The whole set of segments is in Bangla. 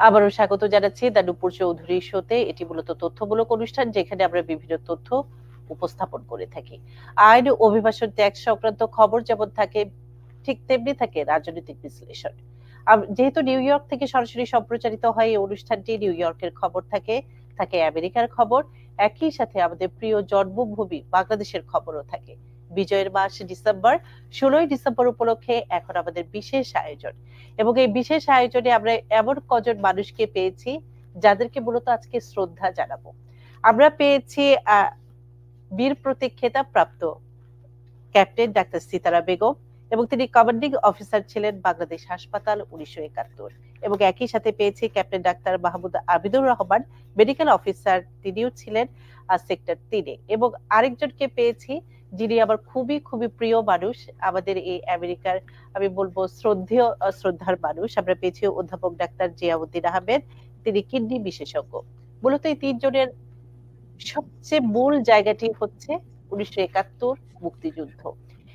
আবারও স্বাগত জানাচ্ছি দ্য নূপুর চৌধুরী শোতে। এটি মূলত তথ্যমূলক অনুষ্ঠান, যেখানে আমরা বিভিন্ন তথ্য উপস্থাপন করে থাকি। আইন, অভিবাসন, ট্যাক্স সংক্রান্ত খবর যেমন থাকে, ঠিক তেমনি থাকে রাজনৈতিক বিশ্লেষণ। যেহেতু নিউ ইয়র্ক থেকে সরাসরি সম্প্রচারিত হয় এই অনুষ্ঠানটি, নিউ ইয়র্কের খবর থাকে, থাকে আমেরিকার খবর, একই সাথে আমাদের প্রিয় জন্মভূমি বাংলাদেশের খবরও থাকে। বিজয়ের মাস ডিসেম্বর, 16ই ডিসেম্বর উপলক্ষে এখন আমাদের বিশেষ আয়োজন, এবং এই বিশেষ আয়োজনে আমরা এমন কজন মানুষকে পেয়েছি যাদেরকে মূলত আজকে শ্রদ্ধা জানাবো। আমরা পেয়েছি বীর প্রতীক খেতাব প্রাপ্ত ক্যাপ্টেন ডাক্তার সিতারা বেগম, এবং তিনি কমান্ডিং অফিসার ছিলেন বাংলাদেশ হাসপাতাল 1971। এবং একই সাথে পেয়েছি captain doctor Mahmud Abidur Rahman, medical officer, তিনিও ছিলেন সেক্টর 3-এ। এবং আরেকজনকে পেয়েছি যিনি আমার খুবই খুবই প্রিয় মানুষ, আমাদের এই আমেরিকার আমি বলবো শ্রদ্ধার মানুষ। আমরা পেয়েছি অধ্যাপক ডাক্তার জিয়াউদ্দিন আহমেদ, তিনি কিডনি বিশেষজ্ঞ। মূলত এই তিনজনের সবচেয়ে মূল জায়গাটি হচ্ছে 1971 মুক্তিযুদ্ধ।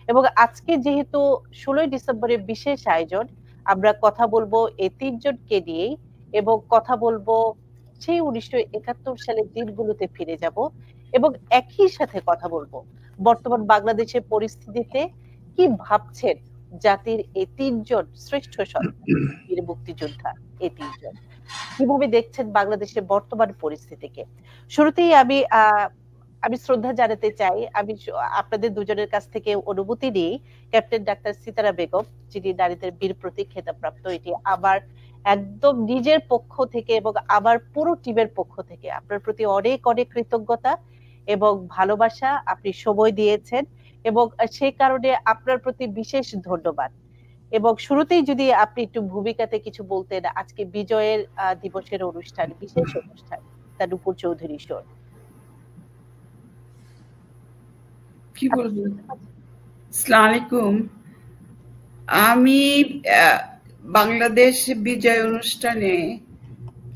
এবং আজকে যেহেতু 16ই ডিসেম্বরের বিশেষ আয়োজন, আমরা কথা বলবো এই তিনজনকে নিয়েই, এবং কথা বলবো সেই 1971 সালের দিনগুলোতে ফিরে যাব, এবং একই সাথে কথা বলবো বর্তমান বাংলাদেশের পরিস্থিতিতে কি ভাবছেন জাতির এই তিনজন শ্রেষ্ঠ সন্তান, বীর মুক্তিযোদ্ধা, এই তিনজন কিভাবে দেখছেন বাংলাদেশের বর্তমান পরিস্থিতিকে। শুরুতেই আমি শ্রদ্ধা জানাতে চাই, আমি আপনাদের দুজনের কাছ থেকে অনুভূতি নিই। ক্যাপ্টেন ডাক্তার সিতারা বেগম, যিনি নারীদের বীর প্রতীক খেতাব প্রাপ্ত, এটি আমার একদম নিজের পক্ষ থেকে এবং আমার পুরো টিমের পক্ষ থেকে আপনার প্রতি অনেক অনেক কৃতজ্ঞতা এবং ভালোবাসা। আপনি সময় দিয়েছেন এবং সেই কারণে আপনার প্রতি বিশেষ ধন্যবাদ। এবং শুরুতেই যদি আপনি একটু ভূমিকাতে কিছু বলতেন, আজকে বিজয়ের দিবসের অনুষ্ঠান, বিশেষ অনুষ্ঠান, তা নূপুর চৌধুরী শোর। কি বলবো? আসসালামু আলাইকুম। আমি বাংলাদেশ বিজয় অনুষ্ঠানে,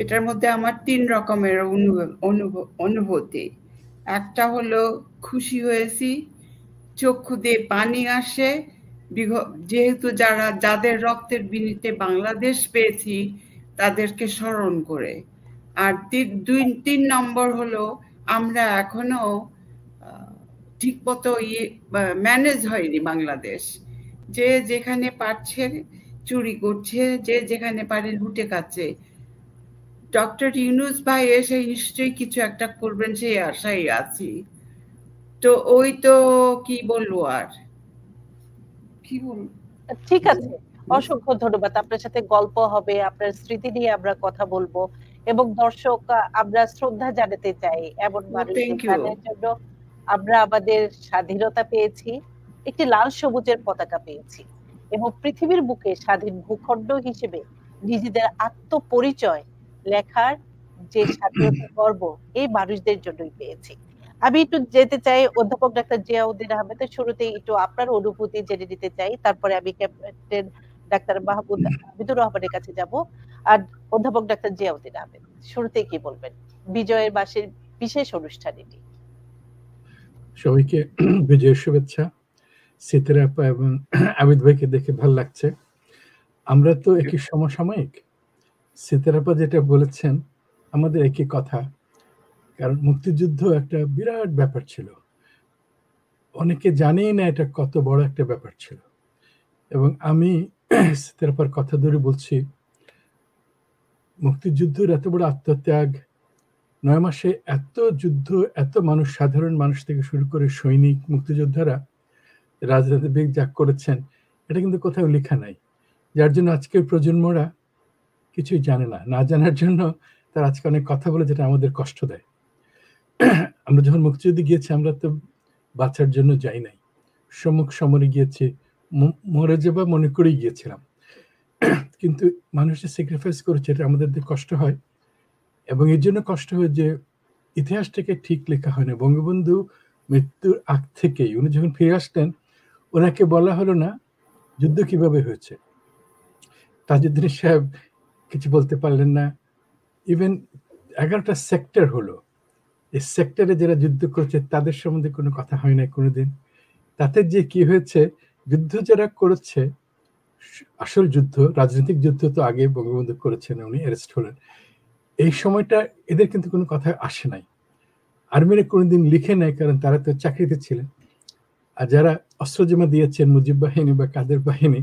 এটার মধ্যে আমার 3 রকমের অনুভূতি। একটা হলো খুশি হয়েছি, চক্ষু দিয়ে পানি আসে, যেহেতু যাদের রক্তের বিনিতে বাংলাদেশ পেয়েছি তাদেরকে স্মরণ করে। আর 3 নম্বর হলো আমরা এখনো ঠিক মতো ম্যানেজ হয়নি বাংলাদেশ। যে যেখানে পারছে চুরি করছে, যে যেখানে পারে লুটে খাচ্ছে। ডক্টর ইউনূস ভাই এসে নিশ্চয়ই কিছু একটা করবেন, সেই আশায় আছি। তো ওই তো কি বলবো, আর কি বলবো। ঠিক আছে, অসংখ্য ধন্যবাদ। আপনার সাথে গল্প হবে, আপনার স্মৃতি নিয়ে আমরা কথা বলবো, এবং দর্শক আমরা শ্রদ্ধা জানাতে চাই এমন মানুষদের যাদের জন্য আমরা আমাদের স্বাধীনতা পেয়েছি, একটি লাল সবুজের পতাকা পেয়েছি, এবং পৃথিবীর বুকে স্বাধীন ভূখণ্ড হিসেবে নিজেদের আত্মপরিচয় লেখার যে স্বাধীনতা গর্ব, এই মানুষদের জন্যই পেয়েছি। আমি একটু যেতে চাই অধ্যাপক ডাক্তার জিয়াউদ্দিন আহমেদের, শুরুতেই একটু আপনার অনুভূতি জেনে নিতে চাই, তারপরে আমি ক্যাপ্টেন ডাক্তার মাহমুদ আবিদুর রহমানের কাছে যাব। আর অধ্যাপক ডাক্তার জিয়াউদ্দিন আহমেদ, শুরুতেই কি বলবেন বিজয়ের মাসের বিশেষ অনুষ্ঠান এটি? সবাইকে বিজয়ের শুভেচ্ছা। সিতারা আপা এবং আবিদ ভাইকে দেখে ভালো লাগছে। আমরা তো একই সমসাময়িক। সিতারা আপা যেটা বলেছেন আমাদের একই কথা, কারণ মুক্তিযুদ্ধ একটা বিরাট ব্যাপার ছিল, অনেকে জানেই না এটা কত বড় একটা ব্যাপার ছিল। এবং আমি সিতারা আপার কথা ধরে বলছি, মুক্তিযুদ্ধের এত বড় আত্মত্যাগ, 9 মাসে এত যুদ্ধ, এত মানুষ, সাধারণ মানুষ থেকে শুরু করে সৈনিক, মুক্তিযোদ্ধারা, রাজনীতিবিদ যা করেছেন, এটা কিন্তু কোথাও লেখা নাই। যার জন্য আজকের প্রজন্মরা কিছুই জানে না। না জানার জন্য তারা আজকে অনেক কথা বলে, যেটা আমাদের কষ্ট দেয়। আমরা যখন মুক্তিযুদ্ধে গিয়েছি, আমরা তো বাঁচার জন্য যাই নাই, সম্মুখ সমরে গিয়েছি, মরে যাবা মনে করেই গিয়েছিলাম। কিন্তু মানুষের স্যাক্রিফাইস করেছে, এটা আমাদের কষ্ট হয়। এবং এর জন্য কষ্ট হয় যে ইতিহাসটাকে ঠিক লেখা হয় না। বঙ্গবন্ধু মৃত্যুর আগ থেকেই উনি যখন ফিরে আসলেন, ওনাকে বলা হলো না যুদ্ধ কিভাবে হয়েছে। তাজউদ্দিন সাহেব কিছু বলতে পারলেন না। ইভেন 11টা সেক্টর হলো, এই সেক্টরে যারা যুদ্ধ করেছে তাদের সম্বন্ধে কোনো কথা হয় না কোনোদিন। তাতে যে কি হয়েছে, যুদ্ধ যারা করেছে আসল যুদ্ধ, রাজনৈতিক যুদ্ধ তো আগে বঙ্গবন্ধু করেছেন, উনি অ্যারেস্ট হলেন। এই সময়টা এদের কিন্তু কোনো কথা আসে নাই। আর্মিরা কোনোদিন লিখে নেয়, কারণ তারা তো চাকরিতে ছিলেন। আর যারা অস্ত্র জমা দিয়েছেন, মুজিব বাহিনী বা কাদের বাহিনী,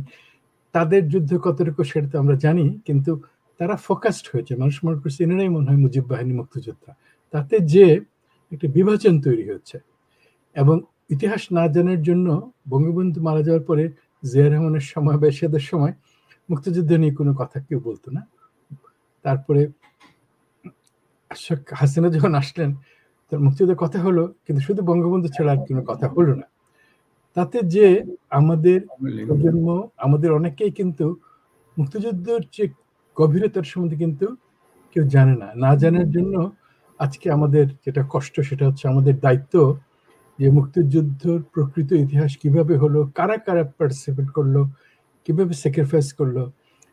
তাদের যুদ্ধ কতটুকু সেটা তো আমরা জানি, কিন্তু তারা ফোকাসড হয়েছে। মানুষ মনে করছে এনারাই মনে হয় মুজিব বাহিনী মুক্তিযোদ্ধা। তাতে যে একটা বিভাজন তৈরি হয়েছে, এবং ইতিহাস না জানার জন্য বঙ্গবন্ধু মারা যাওয়ার পরে জিয়া রহমানের সময় বা এরশাদের সময় মুক্তিযুদ্ধ নিয়ে কোনো কথা কেউ বলতো না। তারপরে হাসিনা যখন আসলেন, তার মুক্তিযুদ্ধের কথা হলো, কিন্তু শুধু বঙ্গবন্ধু ছাড়া আর কোনো কথা হলো না। তাতে যে আমাদের প্রজন্ম, আমাদের অনেকেই কিন্তু মুক্তিযুদ্ধের যে গভীরতার সম্বন্ধে কিন্তু কেউ জানে না। না জানার জন্য আজকে আমাদের যেটা কষ্ট, সেটা হচ্ছে আমাদের দায়িত্ব যে মুক্তিযুদ্ধের প্রকৃত ইতিহাস কিভাবে হলো, কারা কারা পার্টিসিপেট করলো, কিভাবে স্যাক্রিফাইস করলো।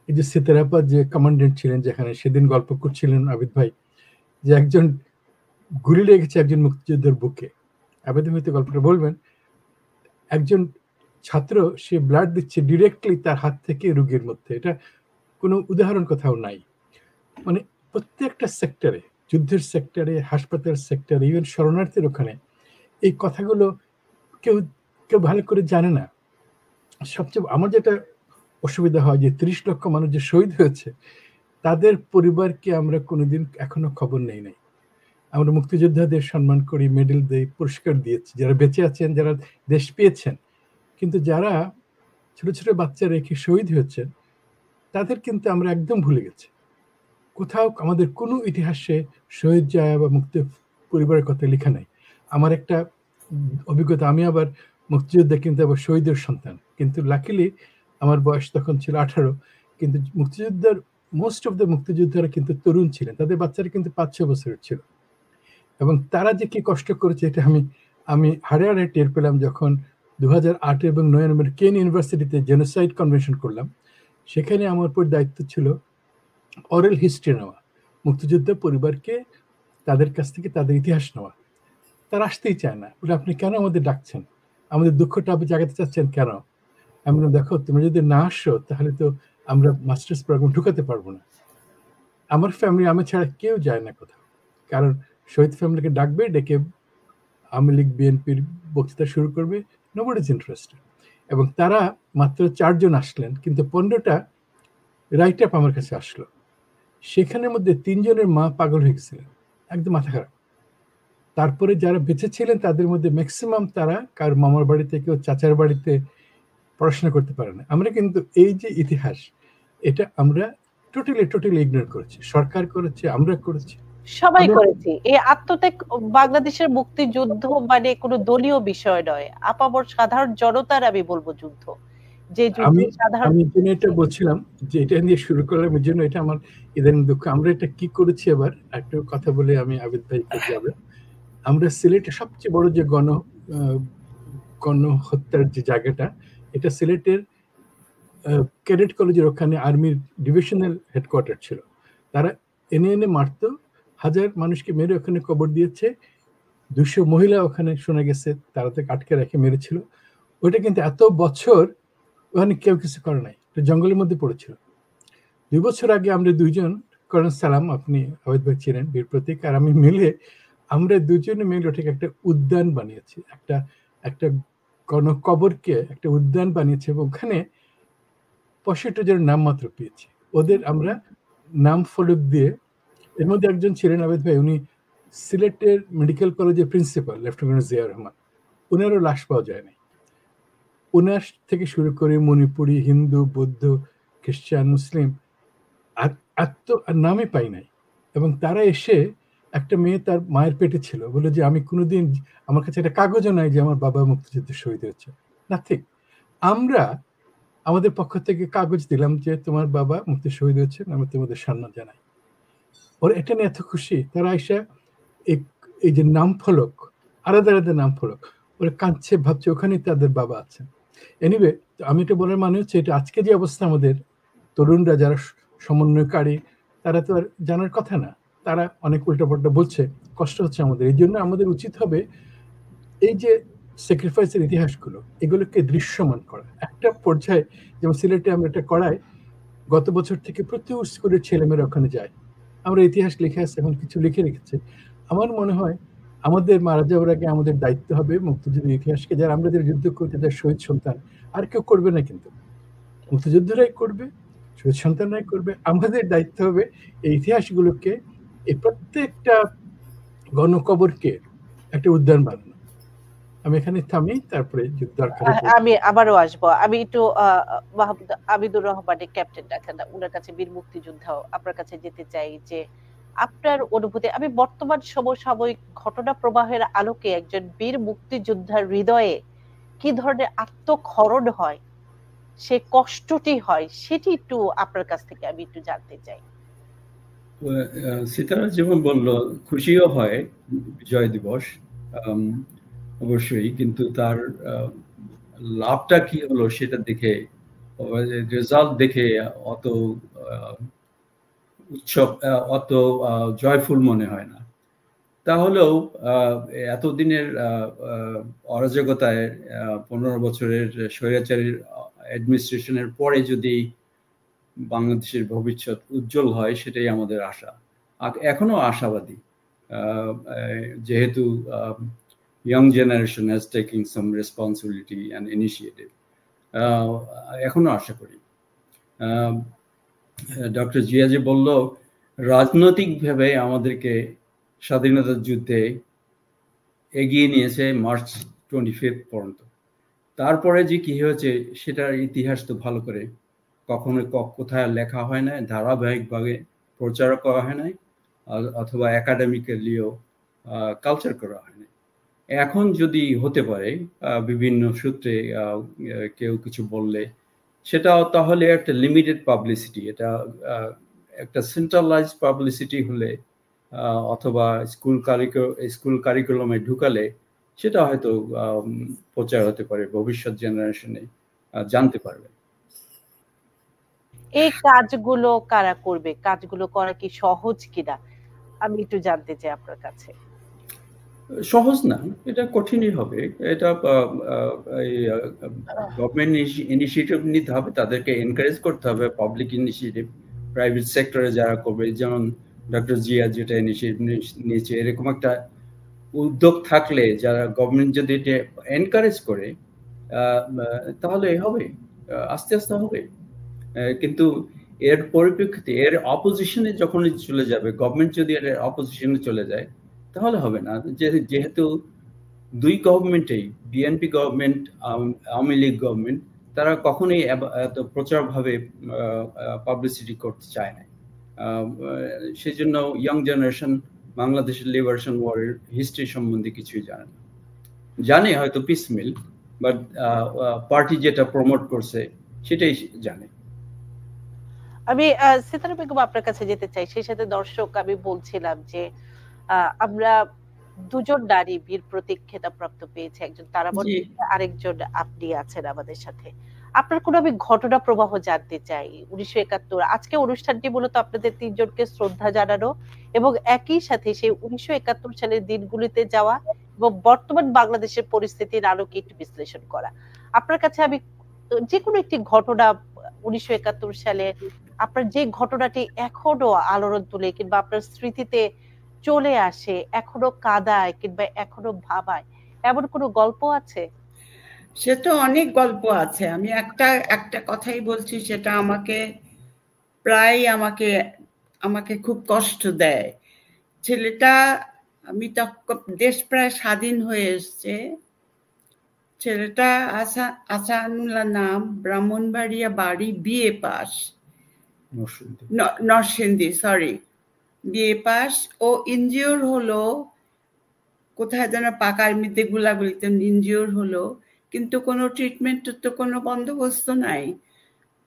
এই যে সিতারাপা যে কমান্ডেন্ট ছিলেন, যেখানে সেদিন গল্প করছিলেন আবিদ ভাই, যে একজন গুলি লেগেছে একজন মুক্তিযুদ্ধের বুকে। আবিদ হয়তো গল্পটা বলবেন। একজন ছাত্র, সে ব্লাড দিচ্ছে ডিরেক্টলি তার হাত থেকে রোগীর মধ্যে। এটা কোনো উদাহরণ কোথাও নাই। মানে প্রত্যেকটা সেক্টরে, যুদ্ধের সেক্টরে, হাসপাতাল সেক্টরে, ইভেন শরণার্থীর ওখানে এই কথাগুলো কেউ কেউ ভালো করে জানে না। সবচেয়ে আমার যেটা অসুবিধা হয় যে 30 লক্ষ মানুষ যে শহীদ হয়েছে, তাদের পরিবারকে আমরা কোনোদিন এখনো খবর নেই নাই। আমরা মুক্তিযোদ্ধাদের সম্মান করি, মেডেল দেই, পুরস্কার দিয়েছি, যারা বেঁচে আছেন, যারা দেশ পেয়েছেন। কিন্তু যারা ছোট ছোট বাচ্চা রেখে শহীদ হয়েছেন, তাদের কিন্তু আমরা একদম ভুলে গেছি। কোথাও আমাদের কোনো ইতিহাসে শহীদ জায়া বা মুক্তি পরিবারের কথা লেখা নাই। আমার একটা অভিজ্ঞতা, আমি আবার মুক্তিযোদ্ধা, কিন্তু আবার শহীদের সন্তান। কিন্তু লাকিলি আমার বয়স তখন ছিল 18। কিন্তু মুক্তিযোদ্ধার মোস্ট অফ দ্য মুক্তিযোদ্ধারা কিন্তু তরুণ ছিলেন, তাদের বাচ্চারা কিন্তু 5-6 বছরের ছিল। এবং তারা যে কি কষ্ট করেছে, এটা আমি হাড়ে হাড়ে টের পেলাম যখন 2008 এবং 9 নম্বর কেন ইউনিভার্সিটিতে জেনোসাইড কনভেনশন করলাম। সেখানে আমার উপর দায়িত্ব ছিল অরেল হিস্ট্রি নেওয়া, মুক্তিযোদ্ধা পরিবারকে তাদের কাছ থেকে তাদের ইতিহাস নেওয়া। তারা আসতেই চায় না, বলে আপনি কেন আমাদের ডাকছেন, আমাদের দুঃখটা আপনি জাগাতে চাচ্ছেন কেন? আমি বললাম, দেখো, তুমি যদি না আসো তাহলে তো আমরা মাস্টার্স প্রোগ্রাম ঢুকাতে পারবো না। আমার ফ্যামিলি, আমি ছাড়া কেউ যায় না কোথাও, কারণ শহীদ ফ্যামিলিকে ডাকবে, ডেকে আওয়ামী লীগ বিএনপির বক্তৃতা শুরু করবে, নোবডি ইজ ইন্টারেস্টেড। এবং তারা মাত্র 4 জন আসলেন, কিন্তু 15টা রাইট আপ আমার কাছে আসলো। সেখানের মধ্যে 3 জনের মা পাগল হয়ে গেছিলেন, একদম মাথা খারাপ। তারপরে যারা বেঁচে ছিলেন তাদের মধ্যে ম্যাক্সিমাম তারা কার মামার বাড়িতে, কেউ চাচার বাড়িতে পড়াশোনা করতে পারে না। আমরা কিন্তু এই যে ইতিহাস, এটা আমরা টোটালি ইগনোর করেছি। সরকার করেছে, আমরা করেছি, সবাই করেছি। এই আত্মত্যাগ বাংলাদেশের মুক্তিযুদ্ধ মানে কোনো দলীয় বিষয় নয়, আপামর সাধারণ জনতার, আমি বলবো, যুদ্ধ। যে যুদ্ধ সাধারণ, আমি এটা বলছিলাম যে এটা নিয়ে শুরু করলাম, এর জন্য এটা আমার ইদানিং দুঃখ। আমরা এটা কি করেছি, এবার একটা কথা বলে আমি আবিদ ভাইকে যাবে। আমরা সিলেটে সবচেয়ে বড় যে গণহত্যার যে জায়গাটা, এটা সিলেটের ক্যাডেট কলেজের ওখানে আর্মির ডিভিশনাল হেডকোয়ার্টার ছিল। তারা এনে মারতো, 1000 মানুষকে মেরে ওখানে কবর দিয়েছে। 200 মহিলা ওখানে শোনা গেছে তারা তাকে আটকে রেখে মেরেছিল। ওইটা কিন্তু এত বছর ওখানে কেউ কিছু করে নাই, জঙ্গলের মধ্যে পড়েছিল। 2 বছর আগে আমরা 2 জন, করেন সালাম, আপনি আবিদ ভাই ছিলেন, বীর প্রতীক আর আমি মিলে, আমরা 2 জনে মিলে ওটাকে একটা উদ্যান বানিয়েছি, একটা গণকবরকে একটা উদ্যান বানিয়েছি, এবং ওখানে 65 জনের নাম মাত্র পেয়েছি। ওদের আমরা নাম ফলক দিয়ে, এর মধ্যে একজন ছিলেন আবিদ ভাই, উনি সিলেটের মেডিকেল কলেজের প্রিন্সিপাল লেফটেন্যান্ট জিয়া রহমান। ওনারও লাশ পাওয়া যায় নাই। ওনার থেকে শুরু করে মণিপুরি, হিন্দু, বৌদ্ধ, খ্রিস্টান, মুসলিম, আর এত নামই পাই নাই। এবং তারা এসে, একটা মেয়ে তার মায়ের পেটে ছিল, বলে যে আমি কোনোদিন, আমার কাছে একটা কাগজও নাই যে আমার বাবা মুক্তিযুদ্ধে শহীদ হয়েছে, নাথিং। আমরা আমাদের পক্ষ থেকে কাগজ দিলাম যে তোমার বাবা মুক্তি শহীদ হয়েছে, আমরা তোমাদের সম্মান জানাই। ওরা এটা নিয়ে এত খুশি, তারা এসে এই যে নাম ফলক, আলাদা আলাদা নাম ফলক, ওরা কাঁদছে, ভাবছে ওখানেই তাদের বাবা আছে। এনিওয়ে, আমি এটা বলার মানে হচ্ছে, এটা আজকে যে অবস্থা আমাদের তরুণরা যারা সমন্বয়কারী, তারা তো আর জানার কথা না, তারা অনেক উল্টাপাল্টা বলছে, কষ্ট হচ্ছে আমাদের। এই জন্য আমাদের উচিত হবে এই যে স্যাক্রিফাইসের ইতিহাসগুলো, এগুলোকে দৃশ্যমান করা। একটা পর্যায়ে যেমন সিলেটে আমরা এটা করাই, গত বছর থেকে প্রচুর স্কুলের ছেলেমেয়েরা ওখানে যায়। আমরা ইতিহাস লিখে আসছি, এখন কিছু লিখে রেখেছে। আমার মনে হয় আমাদের মারা যাওয়ার আগে আমাদের দায়িত্ব হবে মুক্তিযুদ্ধের ইতিহাসকে, যারা আমরা যে যুদ্ধ করতে যার শহীদ সন্তান, আর কেউ করবে না, কিন্তু মুক্তিযুদ্ধরাই করবে, শহীদ সন্তানরাই করবে। আমাদের দায়িত্ব হবে এই ইতিহাসগুলোকে, এই প্রত্যেকটা গণকবরকে একটা উদ্যান বানানো। আমি এখানে থামি, তারপরে দরকার আমি আবারও আসবো। আমি একটু মাহমুদ আবিদুর রহমানের ক্যাপ্টেন ডাকেন, ওনার কাছে, বীর মুক্তিযোদ্ধাও আপনার কাছে যেতে চাই যে আপনার অনুভূতি, আমি বর্তমান সমসাময়িক ঘটনা প্রবাহের আলোকে একজন বীর মুক্তিযোদ্ধার হৃদয়ে কি ধরনের আত্মক্ষরণ হয়, সে কষ্টটি হয়, সেটি একটু আপনার কাছ থেকে আমি একটু জানতে চাই। সিতারা যেমন বলল, খুশিও হয় বিজয় দিবস অবশ্যই, কিন্তু তার লাভটা কি হলো সেটা দেখে, রেজাল্ট দেখে অত উৎসব, অত জয়ফুল মনে হয় না। তাহলেও এতদিনের অরাজকতায় 15 বছরের স্বৈরাচারী অ্যাডমিনিস্ট্রেশনের পরে যদি বাংলাদেশের ভবিষ্যৎ উজ্জ্বল হয়, সেটাই আমাদের আশা। এখনো আশাবাদী, যেহেতু young generation has taking some responsibility and initiative, এখনো আশা করি। ডক্টর জিয়া যে বলল, রাজনৈতিকভাবে আমাদেরকে স্বাধীনতার যুদ্ধে এগিয়ে নিয়েছে মার্চ 25 পর্যন্ত। তারপরে যে কি হয়েছে সেটার ইতিহাস তো ভালো করে কখনো কোথায় লেখা হয় না, ধারাবাহিকভাবে প্রচার করা হয় নাই, অথবা একাডেমিক্যালিও কালচার করা হয় না। এখন যদি হতে পারে বিভিন্ন সূত্রে কেউ কিছু বললে, সেটাও তাহলে একটা লিমিটেড পাবলিসিটি, এটা একটা সেন্ট্রালাইজ পাবলিসিটি হলে, অথবা স্কুল কারিকুলামে ঢুকালে সেটা হয়তো প্রচার হতে পারে, ভবিষ্যৎ জেনারেশনে জানতে পারবে। এই কাজগুলো কারা করবে? কাজগুলো করা কি সহজ কিনা আমি একটু জানতে চাই আপনার কাছে। সহজ না, এটা কঠিনই হবে। এটা গভর্নমেন্ট ইনিশিয়েটিভ নিতে হবে, তাদেরকে এনকারেজ করতে হবে, পাবলিক ইনিশিয়েটিভ, প্রাইভেট সেক্টরে যারা করবে, যেমন ডক্টর জিয়া যেটা ইনিশিয়েটিভ নিয়েছে, এরকম একটা উদ্যোগ থাকলে, যারা গভর্নমেন্ট যদি এটা এনকারেজ করে, তাহলে হবে, আস্তে আস্তে হবে। কিন্তু এর পরিপ্রেক্ষিতে, এর অপোজিশনে যখন চলে যাবে, গভর্নমেন্ট যদি এর অপোজিশনে চলে যায়, তাহলে হবে না। যেহেতু দুই গভর্নমেন্টেই, বিএনপি গভর্নমেন্ট, আওয়ামী লীগ গভর্নমেন্ট, তারা কখনোই এত প্রচারভাবে পাবলিসিটি করতে চায় না। সেই জন্য ইয়াং জেনারেশন বাংলাদেশের লিবারেশন ওয়ারের হিস্ট্রি সম্বন্ধে কিছুই জানে না, জানে হয়তো পিসমিল, বাট পার্টি যেটা প্রমোট করছে সেটাই জানে। আমি সিতারা বেগম আপনার কাছে যেতে চাই, সেই সাথে দর্শক, আমি বলছিলাম যে আমরা দুজন নারী বীর প্রতীক খেতাবপ্রাপ্ত পেয়েছে, একজন তারামণি, আরেকজন আপনি আছেন আমাদের সাথে। আপনার কোনো আমি ঘটনা প্রবাহ জানতে চাই। 1971, আজকে অনুষ্ঠানটি মূলত আপনাদের তিনজনকে শ্রদ্ধা জানানো এবং একই সাথে সেই 1971 সালের দিনগুলিতে যাওয়া এবং বর্তমান বাংলাদেশের পরিস্থিতির আলোকে একটু বিশ্লেষণ করা। আপনার কাছে আমি যে কোনো একটি ঘটনা 1971 সালে আপনার যে ঘটনাটি এখনো আলোড়ন তুলে কিংবা আপনার স্মৃতিতে চলে আসে, এখনো কাঁদায় কিংবা এখনো ভাবায়, এমন কোনো গল্প আছে? সে তো অনেক গল্প আছে। আমি একটা কথাই বলছি, সেটা প্রায় আমাকে খুব কষ্ট দেয়। ছেলেটা, আমি তো, দেশ প্রায় স্বাধীন হয়ে এসছে, ছেলেটা আসানুল্লাহ নাম, ব্রাহ্মণবাড়িয়া বাড়ি, BA pass, Narsingdi, sorry, BA pass. ও ইনজিওর হলো কোথায় যেন পাক আর্মিতে গুলাগুলিতে ইনজিওর হলো, কিন্তু কোনো ট্রিটমেন্টের তো কোনো বন্দোবস্ত নাই।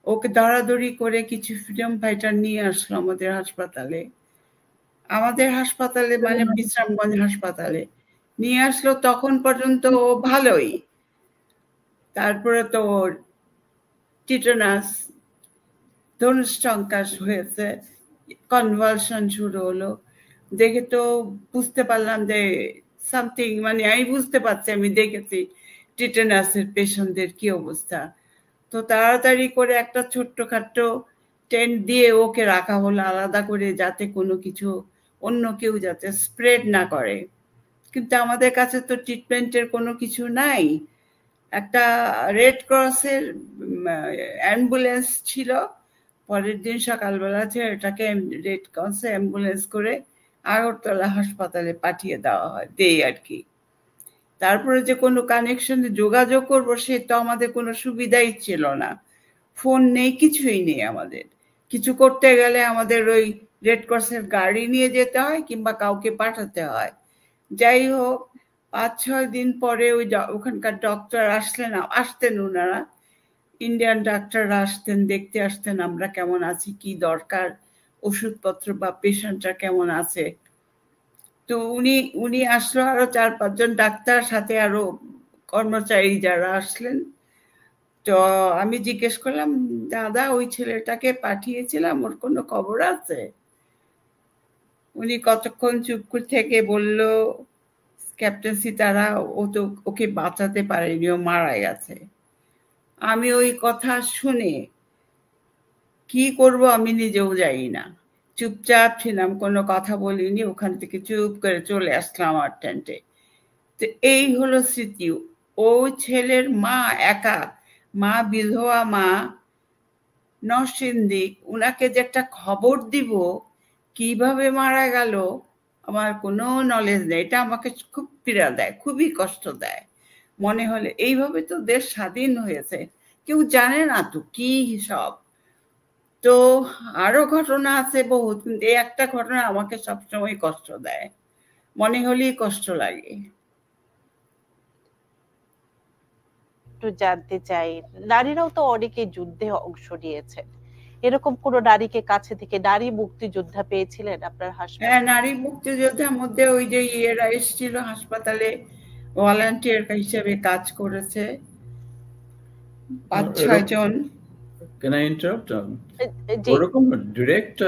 ওকে দৌড়াদৌড়ি করে কিছু ফ্রিডম ফাইটার নিয়ে আসলো আমাদের হাসপাতালে, মানে বিশ্রামগঞ্জ হাসপাতালে নিয়ে আসলো। তখন পর্যন্ত ও ভালোই, তারপরে তো ওর টিটানাস, ধনুষ্টঙ্কাশ হয়েছে, কনভালশন শুরু হলো। দেখে তো বুঝতে পারলাম যে সামথিং, মানে আমি বুঝতে পারছি, আমি দেখেছি টিটেনাসের পেশেন্টদের কি অবস্থা। তো তাড়াতাড়ি করে একটা ছোট্টখাট্টো টেন্ট দিয়ে ওকে রাখা হলো আলাদা করে, যাতে কোনো কিছু অন্য কেউ যাতে স্প্রেড না করে। কিন্তু আমাদের কাছে তো ট্রিটমেন্টের কোনো কিছু নাই। একটা রেড ক্রসের অ্যাম্বুলেন্স ছিল, পরের দিন সকালবেলা এটাকে রেড ক্রসে অ্যাম্বুলেন্স করে আগরতলা হাসপাতালে পাঠিয়ে দেওয়া হয় দেই আর কি। তারপরে যে কোনো কানেকশনে যোগাযোগ করবো সে তো আমাদের কোনো সুবিধাই ছিল না, ফোন নেই, কিছুই নেই। আমাদের কিছু করতে গেলে আমাদের ওই রেড ক্রসের গাড়ি নিয়ে যেতে হয় কিংবা কাউকে পাঠাতে হয়। যাই হোক, 5-6 দিন পরে ওখানকার ডক্টর আসতেন, ওনারা ইন্ডিয়ান ডাক্তাররা আসতেন, দেখতে আসতেন আমরা কেমন আছি, কি দরকার, ওষুধপত্র বা পেশেন্টটা কেমন আছে। তো উনি আসলো, আরো 4-5 জন ডাক্তার, সাথে আরো কর্মচারী যারা আসলেন। তো আমি জিজ্ঞেস করলাম, দাদা ওই ছেলেটাকে পাঠিয়েছিলাম, ওর কোনো খবর আছে? উনি কতক্ষণ চুপ করে থেকে বলল, ক্যাপ্টেন সিতারা, ও তো ওকে বাঁচাতে পারেনি, ও মারা গেছে। আমি ওই কথা শুনে কি করব আমি নিজেও জানি না, চুপচাপ ছিলাম, কোনো কথা বলিনি, ওখান থেকে চুপ করে চলে আসলাম আমার টেন্টে। তো এই হলো স্মৃতি। ও ছেলের মা একা, মা বিধবা মা, নরসিংদী, উনাকে যে একটা খবর দিব কিভাবে মারা গেল আমার কোনো নলেজ নেই। এটা আমাকে খুব পীড়া দেয়, খুবই কষ্ট দেয়। মনে হলে এইভাবে তো দেশ স্বাধীন হয়েছে, কেউ জানে না তো কি সব। তো আরো ঘটনা আছে বহুত, কিন্তু এই একটা ঘটনা আমাকে সবসময় কষ্ট দেয়, মনে হলেই কষ্ট লাগে। একটু জানতে চাই, নারীরাও তো অনেকে যুদ্ধে অংশ নিয়েছেন, এরকম কোন নারীকে কাছে থেকে, নারী মুক্তিযোদ্ধা পেয়েছিলেন আপনার হাসপাতালে? হ্যাঁ, নারী মুক্তিযোদ্ধার মধ্যে ওই যে ইয়েরা এসেছিল হাসপাতালে, ভলান্টিয়ার হিসেবে কাজ করেছে 5-6 জন। Can I interrupt? জি, ওরকম ডিরেক্ট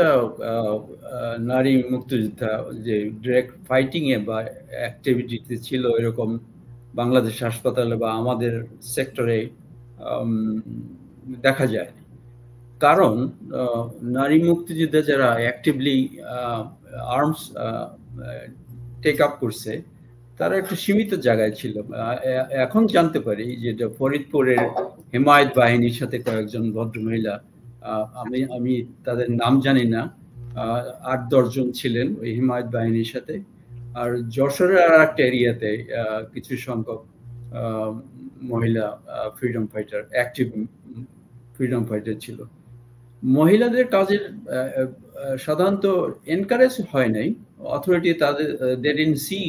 নারী মুক্তিযোদ্ধা যে ডিরেক্ট ফাইটিং এ বা অ্যাক্টিভিটিতে ছিল এরকম বাংলাদেশ হাসপাতালে বা আমাদের সেক্টরে দেখা যায়। কারণ নারী মুক্তিযোদ্ধা যারা অ্যাক্টিভলি আর্মস টেক আপ করছে তারা একটু সীমিত জায়গায় ছিল। এখন জানতে পারি যে ফরিদপুরের হেমায়েত বাহিনীর সাথে কয়েকজন ভদ্রমহিলা, আমি তাদের নাম জানি না, 8-10 জন ছিলেন ওই হেমায়েত বাহিনীর সাথে। আর যশোরের আর একটা এরিয়াতে কিছু সংখ্যক মহিলা freedom fighter, active freedom fighter ছিল। মহিলাদের কাজের সাধারণত এনকারেজ হয় নাই, অথরিটি দে ডিডন্ট সি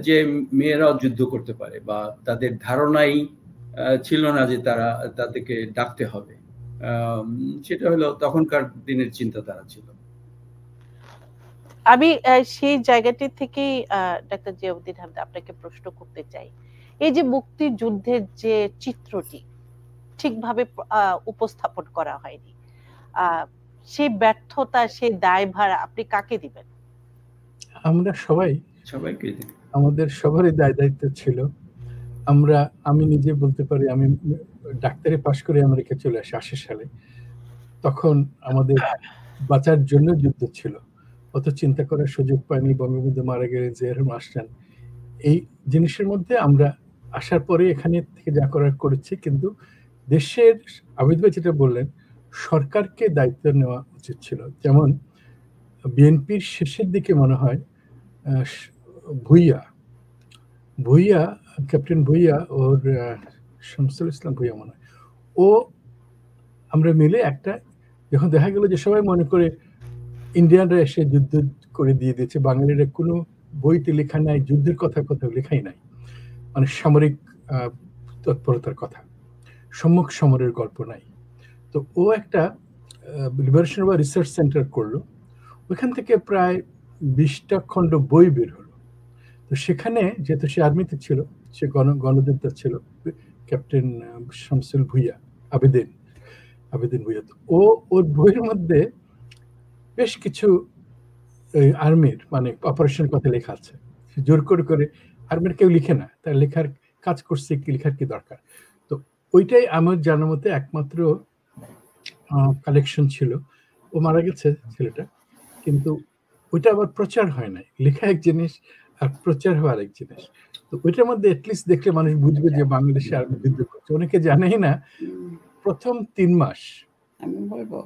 যে মেয়েরাও যুদ্ধ করতে পারে, বা তাদের ধারণাই ছিল না যে তাদেরকে ডাকতে হবে। সেটা হলো তখনকার দিনের চিন্তাধারা ছিল। আমি সেই জায়গাটি থেকেই ডাক্তার জিয়াউদ্দিন আহমেদ আপনাকে প্রশ্ন করতে চাই, এই যে মুক্তিযুদ্ধের যে চিত্রটি ঠিকভাবে উপস্থাপন করা হয়নি, সেই ব্যর্থতা, সেই দায়ভার আপনি কাকে দিবেন? আমরা সবাইকে, আমাদের সবারই দায়িত্ব ছিল। আমি নিজে বলতে পারি, আমি ডাক্তারি পাশ করে আমেরিকা চলে আসি 80 সালে। তখন আমাদের বাঁচার জন্য যুদ্ধ ছিল, অত চিন্তা করার সুযোগ পাইনি। বঙ্গবন্ধু মারা গেলে জিয়া রহমান আসছেন, এই জিনিসের মধ্যে আমরা আসার পরে এখানে থেকে যা করার করেছি। কিন্তু দেশের আবিদ ভাই যেটা বললেন, সরকারকে দায়িত্ব নেওয়া উচিত ছিল। যেমন বিএনপির শেষের দিকে মনে হয় ভুইয়া, ক্যাপ্টেন ভুইয়া, ওর শামসুল ইসলাম ভুইয়া মনে হয়, ও আমরা মিলে একটা, যখন দেখা গেল যে সবাই মনে করে ইন্ডিয়ানরা এসে যুদ্ধ করে দিয়ে দিয়েছে, বাঙালিরা কোনো বইতে লেখা নাই, যুদ্ধের কথা কোথাও লেখাই নাই, মানে সামরিক তৎপরতার কথা, সম্মুখ সমরের গল্প নাই। তো ও একটা লিবারেশন বা রিসার্চ সেন্টার করলো, ওইখান থেকে প্রায় 20টা খণ্ড বই বের হলো। তো সেখানে যেহেতু সে আর্মিতে ছিল, সে গণযোদ্ধা ছিল, ক্যাপ্টেন শামসুল ভুইয়া, আবেদিন ভুইয়া, তো ওর বইয়ের মধ্যে বেশ কিছু আর্মির মানে অপারেশন কথা লেখা আছে। জোর করে আর্মির কেউ লিখে না, তার লেখার কাজ করছে, কি লেখার কি দরকার। তো ওইটাই আমার জানার মতে একমাত্র কালেকশন ছিল। ও মারা গেছে ছেলেটা, কিন্তু ওইটা আবার প্রচার হয় নাই। লেখা এক জিনিস আর প্রচার হওয়া আরেক জিনিস। তো ওইটার মধ্যে এটলিস্ট দেখলে মানুষ বুঝবে যে বাংলাদেশে আর্মি যুদ্ধ করছে। অনেকে জানেই না প্রথম 3 মাস আমি বলবো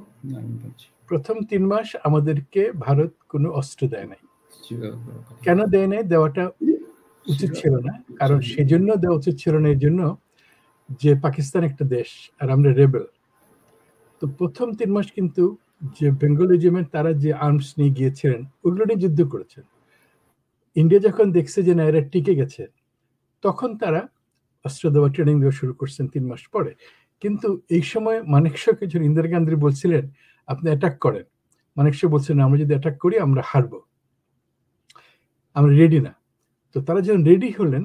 প্রথম 3 মাস আমাদেরকে ভারত কোনো অস্ত্র দেয় নাই। কেন দেয় নাই? দেওয়াটা উচিত ছিল না, কারণ সেজন্য দেওয়া উচিত ছিল না, এই জন্য যে পাকিস্তান একটা দেশ আর আমরা রেবেল। তো প্রথম 3 মাস কিন্তু যে বেঙ্গল রেজিমেন্ট তারা যে আর্মস নিয়ে গিয়েছিলেন ওগুলো নিয়ে যুদ্ধ করেছেন। ইন্ডিয়া যখন দেখছে যে না এরা টিকে গেছে, তখন তারা অস্ত্র দেওয়া, ট্রেনিং দেওয়া শুরু করছেন 3 মাস পরে। কিন্তু এই সময় মানেকশকে যখন ইন্দিরা গান্ধী বলছিলেন আপনি অ্যাটাক করেন, মানেকশ বলছিলেন আমরা যদি অ্যাটাক করি আমরা হারবো, আমরা রেডি না। তো তারা যখন রেডি হলেন,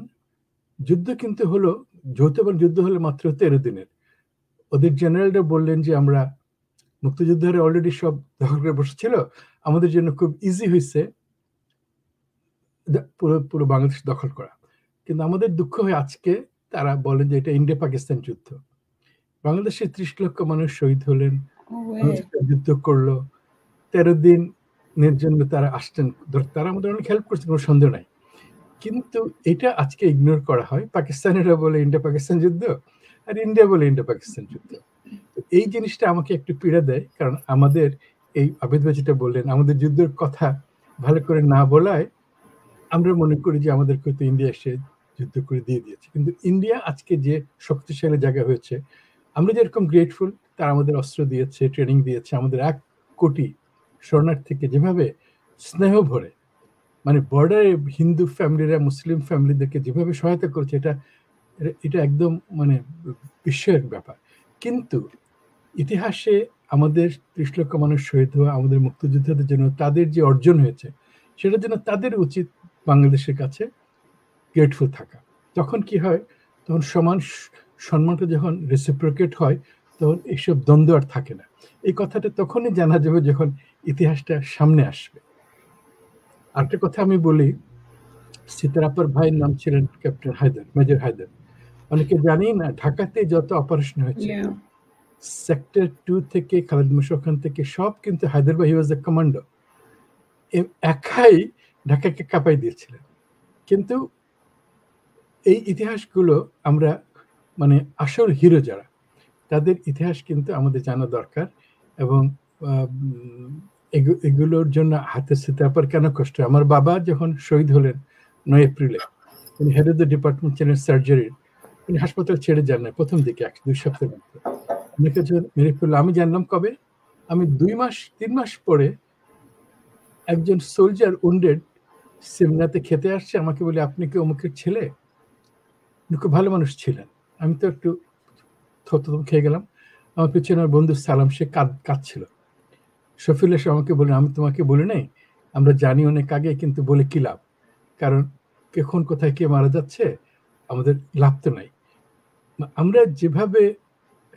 যুদ্ধ কিন্তু হলো, যৌথবান যুদ্ধ হলো মাত্র 13 দিনের। ওদের জেনারেলরা বললেন যে আমরা মুক্তিযুদ্ধের অলরেডি সব দখল করে বসেছিল, আমাদের জন্য খুব ইজি হয়েছে পুরো বাংলাদেশ দখল করা। কিন্তু আমাদের দুঃখ হয় আজকে তারা বলেন যে এটা ইন্ডিয়া পাকিস্তান যুদ্ধ। বাংলাদেশে 30 লক্ষ মানুষ শহীদ হলেন, যুদ্ধ করলো 13 দিনের জন্য তারা আসছেন, তারা আমাদের অনেক হেল্প করছে, কোনো সন্দেহ নাই। কিন্তু এটা আজকে ইগনোর করা হয়। পাকিস্তানিরা বলে ইন্ডিয়া পাকিস্তান যুদ্ধ, আর ইন্ডিয়া বলে ইন্ডিয়া পাকিস্তান যুদ্ধ। তো এই জিনিসটা আমাকে একটু পীড়া দেয়, কারণ আমাদের এই আবেদ ভাই যেটা বললেন, আমাদের যুদ্ধের কথা ভালো করে না বলায় আমরা মনে করি যে আমাদেরকে হয়তো ইন্ডিয়া এসে যুদ্ধ করে দিয়ে দিয়েছে। কিন্তু ইন্ডিয়া আজকে যে শক্তিশালী জায়গা হয়েছে, আমরা যেরকম গ্রেটফুল, তারা আমাদের অস্ত্র দিয়েছে, ট্রেনিং দিয়েছে, আমাদের 1 কোটি শরণার্থীকে যেভাবে স্নেহ ভরে, মানে বর্ডারে হিন্দু ফ্যামিলিরা মুসলিম ফ্যামিলিদেরকে যেভাবে সহায়তা করেছে, এটা একদম মানে বিস্ময়ের ব্যাপার। কিন্তু ইতিহাসে আমাদের 30 লক্ষ মানুষ শহীদ হওয়া, আমাদের মুক্তিযোদ্ধাদের জন্য তাদের যে অর্জন হয়েছে, সেটার জন্য তাদের উচিত বাংলাদেশের কাছে গ্রেটফুল থাকা। তখন কি হয়, তখন সম্মানটা যখন রেসিপ্রোকেট হয়, তখন এইসব দ্বন্দ্ব আর থাকে না। এই কথাটা তখনই জানা যাবে যখন ইতিহাসটা সামনে আসবে। আরেকটা কথা আমি বলি, সীতারাপার ভাইয়ের নাম ছিলেন ক্যাপ্টেন হায়দার, মেজর হায়দার। অনেকে জানি না ঢাকাতে যত অপারেশন হয়েছে, সেক্টর 2 থেকে খালেদ মোশাররফ খান থেকে সব কিন্তু হায়দার ভাই ওয়াজ দ্য কমান্ডো, একাই ঢাকাকে কাঁপাই দিয়েছিলেন। কিন্তু এই ইতিহাসগুলো আমরা মানে আসল হিরো যারা, তাদের ইতিহাস কিন্তু আমাদের জানা দরকার। এবং এগুলোর জন্য হাতে সীতারাপার কেন কষ্ট। আমার বাবা যখন শহীদ হলেন 9 এপ্রিলে, উনি হেড অফ দ্য ডিপার্টমেন্ট ছিলেন সার্জারির, উনি হাসপাতাল ছেড়ে যান না প্রথম দিকে 1-2 সপ্তাহের মধ্যে। অনেকে মেরে ফেললো, আমি জানলাম কবে, আমি 2-3 মাস পরে একজন সোলজার উন্ডেড সিমনাতে খেতে আসছে, আমাকে বলে আপনি কি অমুকের ছেলে? উনি খুব ভালো মানুষ ছিলেন। আমি তো একটু থতম খেয়ে গেলাম। আমার পিছনে আমার বন্ধু সালাম, সে কাঁদছিল। শফিল এসে আমাকে বললেন, আমি তোমাকে বলি নাই, আমরা জানি অনেক আগে, কিন্তু বলে কি লাভ, কারণ কখন কোথায় কে মারা যাচ্ছে, আমাদের লাভ তো নাই। আমরা যেভাবে,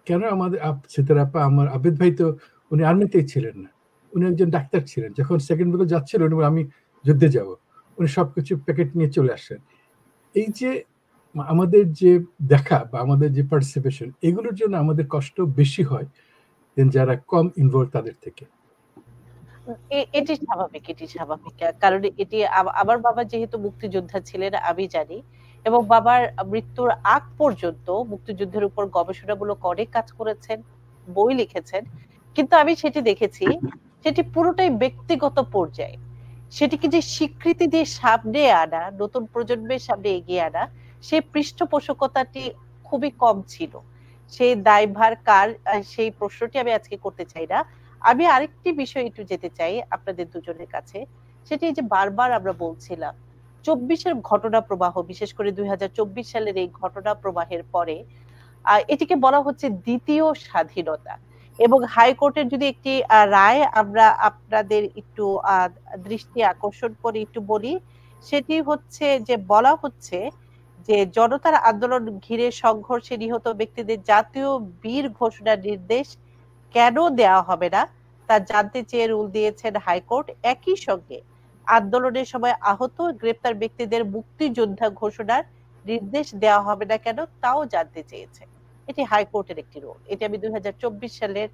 কেন আমাদের সীতারাপা, আমার আবেদ ভাই তো উনি আর্মিতেই ছিলেন না, উনি একজন ডাক্তার ছিলেন। যখন সেকেন্ড বেলা যাচ্ছিল উনি আমি যুদ্ধে যাব, উনি সবকিছু প্যাকেট নিয়ে চলে আসেন। এই যে আমাদের যে দেখা বা আমাদের যে পার্টিসিপেশন, এগুলোর জন্য আমাদের কষ্ট বেশি হয় যারা কম ইনভলভ তাদের থেকে। এটি স্বাভাবিক, কারণ এটি আমার বাবা যেহেতু মুক্তিযোদ্ধা ছিলেন আমি জানি, এবং বাবার মৃত্যুর আগ পর্যন্ত মুক্তিযুদ্ধের উপর গবেষণামূলক অনেক কাজ করেছেন, বই লিখেছেন। কিন্তু আমি সেটি দেখেছি, সেটি পুরোটাই ব্যক্তিগত পর্যায়ে। সেটিকে যে স্বীকৃতি দিয়ে সামনে আনা, নতুন প্রজন্মের সামনে এগিয়ে আনা, সেই পৃষ্ঠপোষকতাটি খুবই কম ছিল। সেই দায়ভার কার, সেই প্রশ্নটি আমি আজকে করতে চাই না। আমি আরেকটি বিষয় একটু যেতে চাই আপনাদের দুজনের কাছে, সেটি যে বারবার আমরা বলছিলাম 24-এর ঘটনা প্রবাহ, বিশেষ করে 2024 সালের এই ঘটনা প্রবাহের পরে এটিকে বলা হচ্ছে দ্বিতীয় স্বাধীনতা। এবং হাইকোর্টের যদি একটি রায় আমরা আপনাদের একটু দৃষ্টি আকর্ষণ করে একটু বলি, সেটি হচ্ছে যে বলা হচ্ছে যে জনতার আন্দোলন ঘিরে সংঘর্ষে নিহত ব্যক্তিদের জাতীয় বীর ঘোষণার নির্দেশ কেন দেওয়া হবে না তা জানতে চেয়ে রুল দিয়েছেন হাইকোর্ট। একই সঙ্গে আন্দোলনের সময় আহত গ্রেপ্তার ব্যক্তিদের মুক্তিযোদ্ধা ঘোষণার নির্দেশ দেওয়া হবে না কেন তাও জানতে চেয়েছে। এটি হাইকোর্টের একটি রুল। এটি আমি 2024 সালের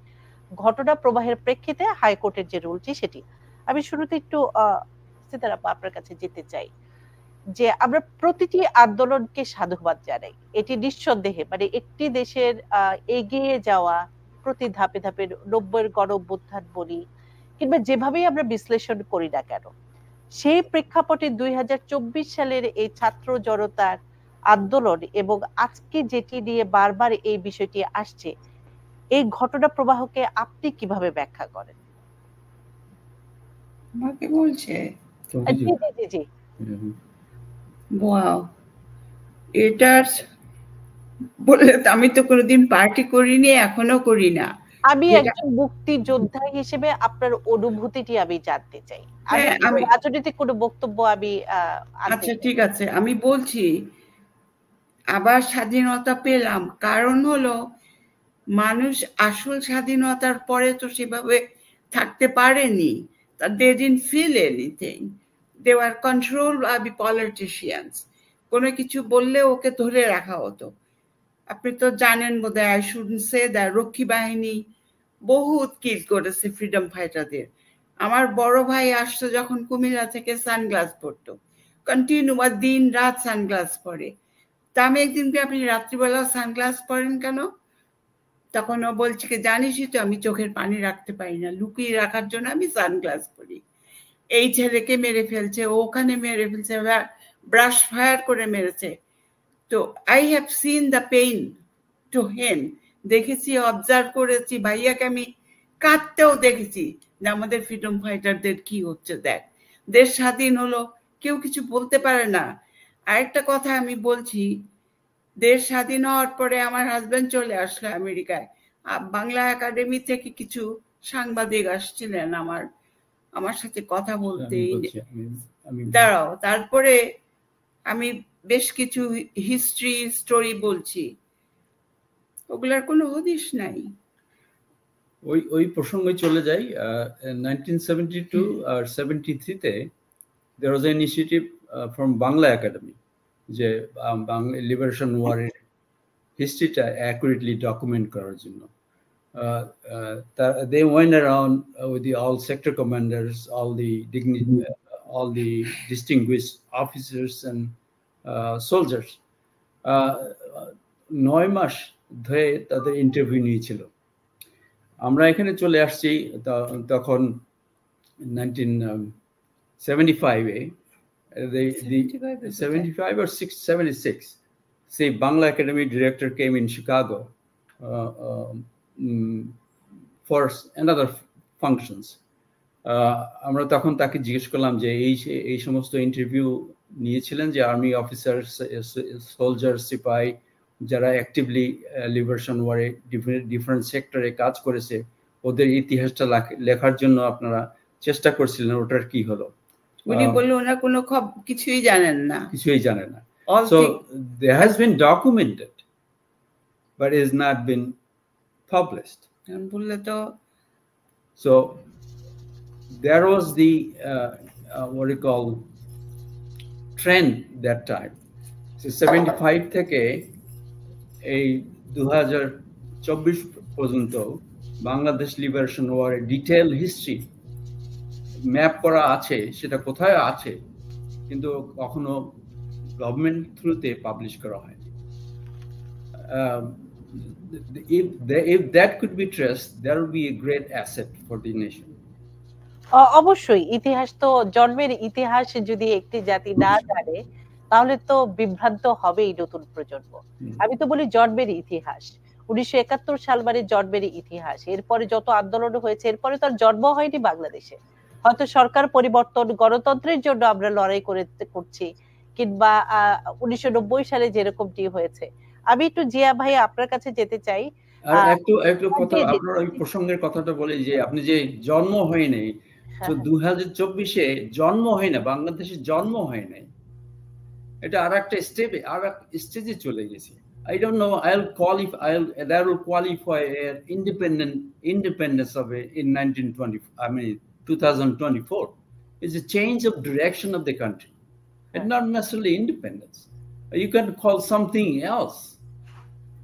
ঘটনা প্রবাহের প্রেক্ষিতে হাইকোর্টের যে রুলটি সেটি। আমি শুরুতে একটু সিতারা আপা আপনার কাছে যেতে চাই যে আমরা প্রতিটি আন্দোলনকে সাধুবাদ জানাই। এটি নিঃসন্দেহে মানে একটি দেশের এগিয়ে যাওয়া প্রতি ধাপে ধাপে 90-এর গণ অভ্যুত্থান বলি কিংবা যেভাবেই আমরা বিশ্লেষণ করি না কেন, সেই প্রেক্ষাপটে 2024 সালের এই ছাত্র জনতার আন্দোলন এবং আজকে যেটি নিয়ে বারবার এই বিষয়টি আসছে, এই ঘটনা প্রবাহকে আপনি কিভাবে ব্যাখ্যা করেন? আমাকে বলছে জি জি জি জি ওয়াও, এটার বলে আমি তো কোনোদিন পার্টি করিনি, এখনো করি না। আমি একজন মুক্তিযোদ্ধা হিসেবে আপনার অনুভূতিটি আমি জানতে চাই। আমি রাজনৈতিক কোনো বক্তব্য আমি আচ্ছা ঠিক আছে, আমি বলছি আবার স্বাধীনতা পেলাম, কারণ হলো মানুষ আসল স্বাধীনতার পরে তো সেভাবে থাকতে পারেনি। They didn't feel anything. They were controlled by the politicians. কোনো কিছু বললে ওকে ধরে রাখা হতো। আপনি তো জানেন বোধহয়, I shouldn't say that, রক্ষী বাহিনী বহুত কিল করেছে ফ্রিডম ফাইটারদের। আমার বড় ভাই আসতো যখন কুমিল্লা থেকে, সানগ্লাস পরতো, কন্টিনিউ দিন রাত সানগ্লাস পরে। তা আমি একদিনকে, আপনি রাত্রিবেলা সানগ্লাস পরেন কেন? তখন ও বলছে কি, জানিসই তো আমি চোখের পানি রাখতে পারি না, লুকিয়ে রাখার জন্য আমি সানগ্লাস পরি। এই ছেলেকে মেরে ফেলছে, ওখানে মেরে ফেলছে, ব্রাশ ফায়ার করে মেরেছে। তো I have seen the pain to him, দেখেছি, অবজার্ভ করেছি, ভাইয়াকে আমি কাঁদতেও দেখেছি যে আমাদের ফ্রিডম ফাইটারদের কি হচ্ছে। দেখ, দেশ স্বাধীন হলো, কেউ কিছু বলতে পারে না। আরেকটা কথা আমি বলছি, দেশ স্বাধীন হওয়ার পরে আমার হাজবেন্ড চলে আসলো আমেরিকায়। বাংলা একাডেমি থেকে কিছু সাংবাদিক আসছিলেন আমার সাথে কথা বলতে। দাঁড়াও, তারপরে আমি বেশ কিছু হিস্ট্রি স্টোরি বলছি, ওগুলার কোনো হদিশ নাই। ওই প্রসঙ্গে চলে যাই। 1972 আর 73 তে there was an initiative from Bangla Academy যে বাংলা লিবারেশন ওয়ারের হিস্ট্রিটা অ্যাকুরেটলি ডকুমেন্ট করার জন্য। They went around with all sector commanders, all the distinguished officers and soldiers. 9 মাস ধরে তাদের ইন্টারভিউ নিয়েছিল। আমরা এখানে চলে আসছি তখন 1975-এ, 75 or 76. See, Bangla Academy director came in Chicago for another functions. আমরা তখন তাকে জিজ্ঞেস করলাম যে এই সমস্ত ইন্টারভিউ নিয়েছিলেন যে আর্মি অফিসার, সোলজার, সিপাহি যারা অ্যাক্টিভলি লিবারেশন ওয়ারে ডিফারেন্ট সেক্টরে কাজ করেছে, ওদের ইতিহাসটা লেখার জন্য আপনারা চেষ্টা করছিলেন, ওটার কি হলো? উনি বললেন ওনার কোনো কিছুই জানেন না, So there has been documented, but it has not been published. So there was the what do you call trend that time. So 75 থেকে এই 2024 পর্যন্ত বাংলাদেশ লিবারেশন ওয়ারের ডিটেইল হিস্ট্রি ম্যাপ করা আছে, সেটা কোথায় আছে কিন্তু কখনো গভর্নমেন্ট থ্রুতে পাবলিশ করা হয়নি। If that could be traced, that would be a great asset for the nation. অবশ্যই ইতিহাস তো, জন্মের ইতিহাস যদি একটি জাতি না জানে তাহলে তো বিভ্রান্ত হবেই নতুন প্রজন্ম। আমি তো বলি জন্মের ইতিহাস, 1971 সাল মানে জন্মের ইতিহাস। এরপরে যত আন্দোলন হয়েছে, এরপরে তো আর জন্ম হয়নি বাংলাদেশে। হয়তো সরকার পরিবর্তন, গণতন্ত্রের জন্য আমরা লড়াই করছি, কিংবা 1990 সালে যেরকমটি হয়েছে। আমি একটু জিয়া ভাই আপনার কাছে যেতে চাই। আর একটু কথা, আপনার ওই প্রসঙ্গের কথাটা বলি যে আপনি যে জন্ম হয় নাই, তো 2024-এ জন্ম হয় না, বাংলাদেশে জন্ম হয় নাই, এটা আরেকটা স্টেজে চলে গেছে। I don't know, that will qualify an independence of it in 2024. It's a change of direction of the country, and not necessarily independence. You can call something else.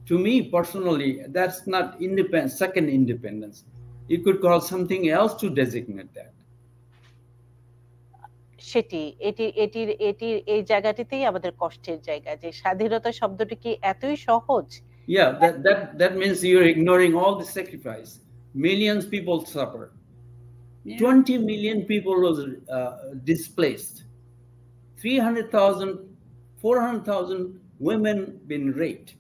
To me personally, that's not independent, second independence. You could call something else to designate that. সেটি এটির এই জায়গাটিতেই আমাদের কষ্টের জায়গা, যে স্বাধীনতা শব্দটি কি এতই সহজ? Yeah, that means you're ignoring all the sacrifice. Millions people suffer. 20 million people was displaced. 300,000, 400,000 women been raped.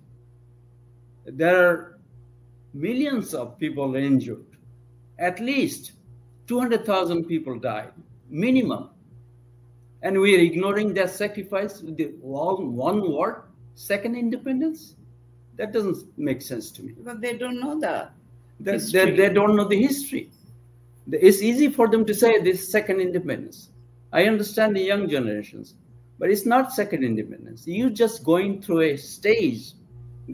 There are millions of people injured. At least 200,000 people died, minimum. And we are ignoring that sacrifice with the one word, second independence? That doesn't make sense to me. But they don't know that. They don't know the history. It's easy for them to say this second independence. I understand the young generations, but it's not second independence. You're just going through a stage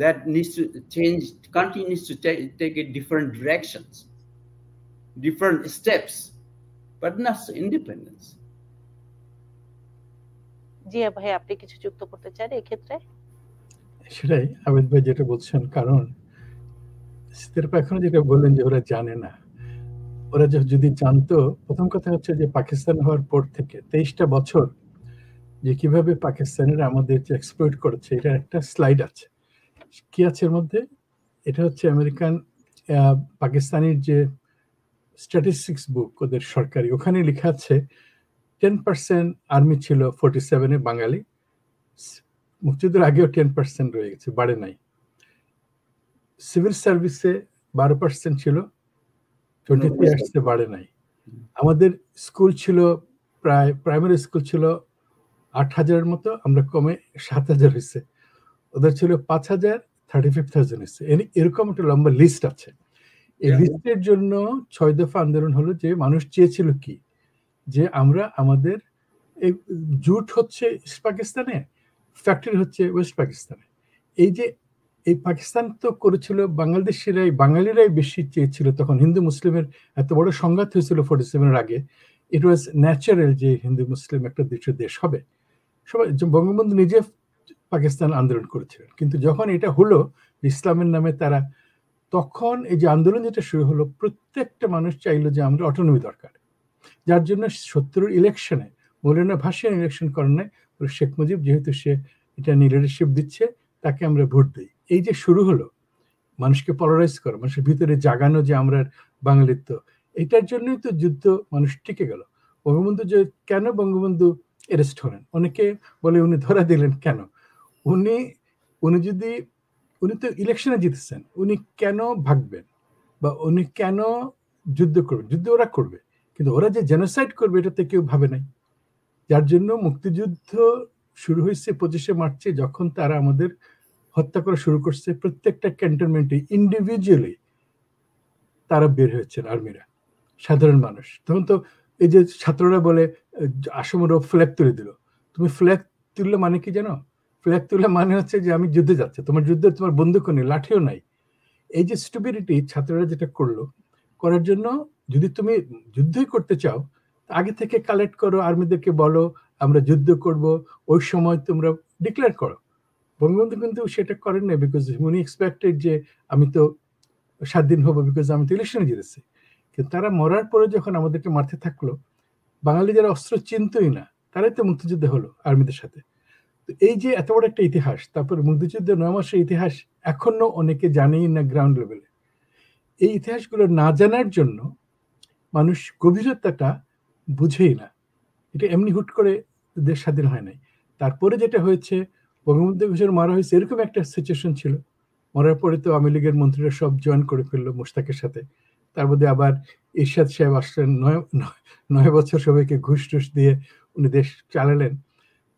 that needs to change, country needs to take a different directions, different steps, but not independence. জি ভাই, আপনি কিছু যুক্ত করতে চান এই ক্ষেত্রে? সেটাই আবিদ ভাই যেটা বলছেন, কারণ এখন যেটা বললেন যে ওরা জানে না, ওরা যদি জানতো, প্রথম কথা হচ্ছে যে পাকিস্তান হওয়ার পর থেকে 23টা বছর যে কিভাবে পাকিস্তানের আমাদের যে এক্সপ্লয়েট করেছে, এটা একটা স্লাইড আছে। কি আছে এর মধ্যে? এটা হচ্ছে আমেরিকান পাকিস্তানের যে স্ট্যাটিস্টিক্স বুক ওদের সরকারি, ওখানে লেখা আছে 10% আর্মি ছিল 47-এ বাঙালি, মুক্তিযুদ্ধের আগেও 10% রয়ে গেছে, বাড়ে নাই। সিভিল সার্ভিসে 12% ছিল, 23 আসছে, বাড়ে নাই। আমাদের স্কুল ছিল প্রায়, প্রাইমারি স্কুল ছিল 8,000-এর মতো, আমরা কমে 7,000 হয়েছে। ওদের ছিল 5,000, 35,000 হয়েছে। এরকম একটা লম্বা লিস্ট আছে। এই লিস্টের জন্য 6 দফা আন্দোলন হলো, যে মানুষ চেয়েছিল কি, যে আমরা আমাদের এই জুট হচ্ছে ইস্ট পাকিস্তানে, ফ্যাক্টরি হচ্ছে ওয়েস্ট পাকিস্তানে। এই যে এই পাকিস্তান তো করেছিল বাংলাদেশিরাই, বাঙালিরাই বেশি চেয়েছিল। তখন হিন্দু মুসলিমের এত বড় সংঘাত হয়েছিল 47-এর আগে। ইট ওয়াজ ন্যাচারাল যে হিন্দু মুসলিম একটা দেশ হবে। সবাই, বঙ্গবন্ধু নিজে পাকিস্তান আন্দোলন করেছিলেন। কিন্তু যখন এটা হলো ইসলামের নামে তারা, তখন এই যে আন্দোলন যেটা শুরু হলো, প্রত্যেকটা মানুষ চাইলো যে আমরা অটোনমি দরকার। যার জন্য 70-এর ইলেকশনে মৌলানা ভাসানী ইলেকশন করেন নাই, শেখ মুজিব যেহেতু সে এটা নিয়ে লিডারশিপ দিচ্ছে, তাকে আমরা ভোট দিই। এই যে শুরু হলো মানুষকে পলারাইজ করা, মানুষের ভিতরে জাগানো যে আমরা বাঙালিত্ব, এটার জন্যই তো যুদ্ধ মানুষ টিকে গেল। বঙ্গবন্ধু যে কেন বঙ্গবন্ধু অ্যারেস্ট হলেন, অনেকে বলে উনি ধরা দিলেন কেন? উনি তো ইলেকশনে জিতেছেন, উনি কেন ভাগবেন বা উনি কেন যুদ্ধ করবেন? যুদ্ধ ওরা করবে, কিন্তু ওরা যে জেনোসাইড করবে এটাতে কেউ ভাবে নাই। যার জন্য মুক্তিযুদ্ধ শুরু হয়েছে 25শে মার্চে, যখন তারা আমাদের হত্যা করা শুরু করছে। প্রত্যেকটা ক্যান্টনমেন্টে ইন্ডিভিজুয়ালি তারা বের হয়েছেন, আর্মিরা, সাধারণ মানুষ। তখন তো এই যে ছাত্ররা বলে আসমরও ফ্ল্যাগ তুলে দিল। তুমি ফ্ল্যাগ তুললে মানে কি জানো? ফ্ল্যাগ তুলে মানে হচ্ছে যে আমি যুদ্ধে যাচ্ছে, তোমার যুদ্ধে তোমার বন্দুকও নেই, লাঠিও নাই। এই যে স্টুপিডিটি ছাত্ররা যেটা করলো, করার জন্য যদি তুমি যুদ্ধই করতে চাও, আগে থেকে কালেক্ট করো, আর্মিদেরকে বলো আমরা যুদ্ধ করব, ওই সময় তোমরা ডিক্লেয়ার করো। বঙ্গবন্ধু কিন্তু সেটা করেন না, বিকজ উনি এক্সপেক্টেড যে আমি তো স্বাধীন হবো, বিকজ আমি তো ইলেকশনে জিতেছি। কিন্তু তারা মরার পরে যখন আমাদেরকে মারতে থাকলো, বাঙালি যারা অস্ত্র চিনতই না, তারাই তো মুক্তিযুদ্ধ হলো আর্মিদের সাথে। তো এই যে এত বড় একটা ইতিহাস, তারপরে মুক্তিযুদ্ধের 9 মাসের ইতিহাস এখনো অনেকে জানেই না গ্রাউন্ড লেভেলে। এই ইতিহাসগুলো না জানার জন্য মানুষ গভীরতাটা বুঝেই না। এটা এমনি হুট করে দেশ স্বাধীন হয় নাই। তারপরে যেটা হয়েছে, বঙ্গবন্ধু ঘোষের মারা হয়েছে, এরকম একটা সিচুয়েশন ছিল। মরার পরে তো আওয়ামী লীগের মন্ত্রীরা সব জয়েন করে ফেললো মোশতাকের সাথে। তার মধ্যে আবার এরশাদ সাহেব আসলেন, 9 বছর সবাইকে ঘুষ টুস দিয়ে উনি দেশ চালালেন।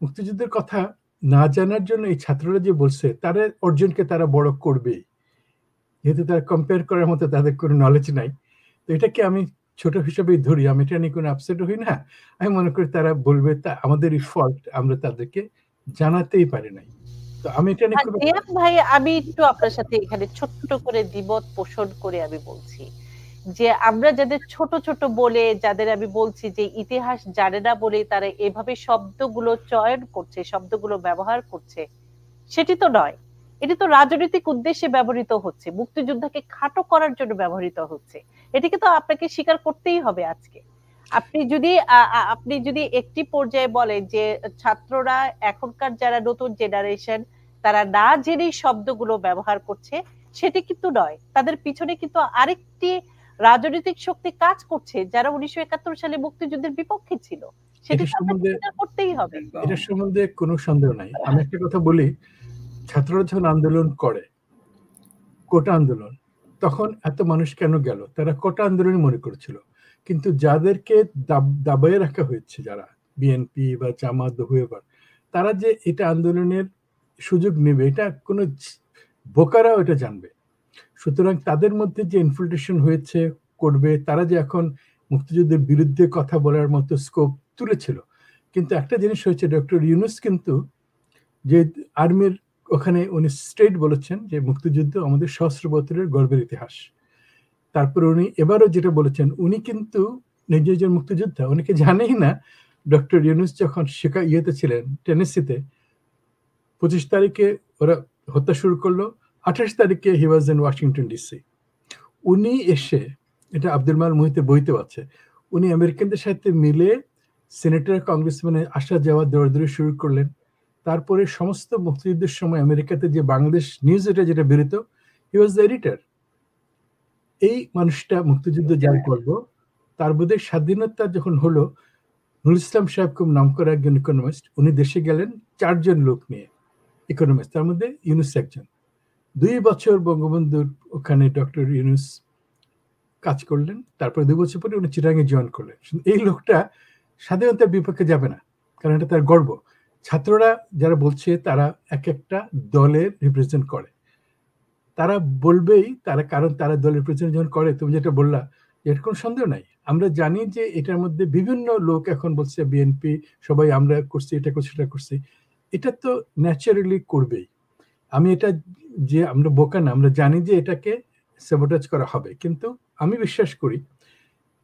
মুক্তিযুদ্ধের কথা না জানার জন্য এই ছাত্ররা যে বলছে, তারা অর্জনকে তারা বড় করবেই, যেহেতু তারা কম্পেয়ার করার মতো তাদের কোনো নলেজ নাই। তো এটাকে আমি ছোট হিসেবেই ধরি, আমি এটা নিয়ে কোনো আপসেট হই না। আমি মনে করি তারা বলবে তা আমাদেরই ফল্ট, আমরা তাদেরকে জানাতেই পারি নাই। তো আমি এটা নিয়ে ভাই, আমি একটু আপনার সাথে এখানে ছোট্ট করে দ্বিমত পোষণ করে আমি বলছি যে আমরা যাদের ছোট ছোট বলে, যাদের আমি বলছি যে ইতিহাস জানে না বলে তারা এভাবে শব্দগুলো চয়ন করছে, শব্দগুলো ব্যবহার করছে, সেটি তো নয়, এটি তো রাজনৈতিক উদ্দেশ্যে ব্যবহৃত হচ্ছে, মুক্তিযোদ্ধাকে খাটো করার জন্য ব্যবহৃত হচ্ছে। এটিকে তো আপনাকে স্বীকার করতেই হবে আজকে। আপনি যদি একটি পর্যায়ে বলেন যে ছাত্ররা এখনকার যারা নতুন জেনারেশন তারা না জেনেই শব্দগুলো ব্যবহার করছে, সেটি কিন্তু নয়। তাদের পিছনে কিন্তু আরেকটি রাজনৈতিক শক্তি কাজ করছে যারা 1971 সালে মুক্তিযুদ্ধের বিপক্ষে ছিল, সেটি করতেই হবে। এটার সম্বন্ধে কোনো সন্দেহ নাই। আমি একটা কথা বলি, ছাত্ররা যখন আন্দোলন করে, কোটা আন্দোলন, তখন এত মানুষ কেন গেল? তারা কোটা আন্দোলন মনে করেছিল, কিন্তু যাদেরকে দাবায় রাখা হয়েছে, যারা বিএনপি বা জামাত বা হুয়েভার, তারা যে এটা আন্দোলনের সুযোগ নেবে এটা কোনো বোকারাও এটা জানবে। সুতরাং তাদের মধ্যে যে ইনফিল্ট্রেশন হয়েছে করবে, তারা যে এখন মুক্তিযুদ্ধের বিরুদ্ধে কথা বলার মতো স্কোপ তুলেছিল। কিন্তু একটা জিনিস হয়েছে, ডক্টর ইউনূস কিন্তু যে আর্মির ওখানে উনি স্ট্রেট বলেছেন যে মুক্তিযুদ্ধ আমাদের সহস্র বছরের গর্বের ইতিহাস। তারপর উনি এবারও যেটা বলেছেন, উনি কিন্তু নিজে একজন মুক্তিযোদ্ধা, অনেকে জানেই না। ডক্টর ইউনূস যখন ইয়েতে ছিলেন টেনেসিতে, 25 তারিখে ওরা হত্যা শুরু করলো, 28 তারিখে হি ওয়াজ ইন ওয়াশিংটন ডিসি। উনি এসে, এটা আব্দুল মাল মুহিতের বইতেও আছে, উনি আমেরিকানদের সাথে মিলে সেনেটর কংগ্রেসম্যানে আসা যাওয়া দৌড়াদৌড়ি শুরু করলেন। তারপরে সমস্ত মুক্তিযুদ্ধের সময় আমেরিকাতে যে বাংলাদেশ নিউজ যেটা বেরোতো, হি ওয়াজ দ্য এডিটর। এই মানুষটা মুক্তিযুদ্ধ যার গল্প, তার বোধহয় স্বাধীনতা যখন হলো, নুরুল ইসলাম সাহেব খুব নাম করা একজন ইকোনমিস্ট, উনি দেশে গেলেন 4 জন লোক নিয়ে, ইকোনমিস্ট, তার মধ্যে ইউনূস একজন। 2 বছর বঙ্গবন্ধুর ওখানে ডক্টর ইউনূস কাজ করলেন, তারপরে 2 বছর পরে উনি চিটাগাঙে জয়েন করলেন। এই লোকটা স্বাধীনতার বিপক্ষে যাবে না, কারণ এটা তার গর্ব। ছাত্ররা যারা বলছে তারা এক একটা দলের রিপ্রেজেন্ট করে, তারা বলবেই তারা, কারণ তারা দলের রিপ্রেজেন্ট যখন করে, তুমি যেটা বললা, এর কোনো সন্দেহ নাই। আমরা জানি যে এটার মধ্যে বিভিন্ন লোক এখন বলছে বিএনপি সবাই আমরা করছি, এটা করছি, সেটা করছি, এটা তো ন্যাচারালি করবেই। আমি এটা যে আমরা বোকা না, আমরা জানি যে এটাকে স্যাবোটাজ করা হবে। কিন্তু আমি বিশ্বাস করি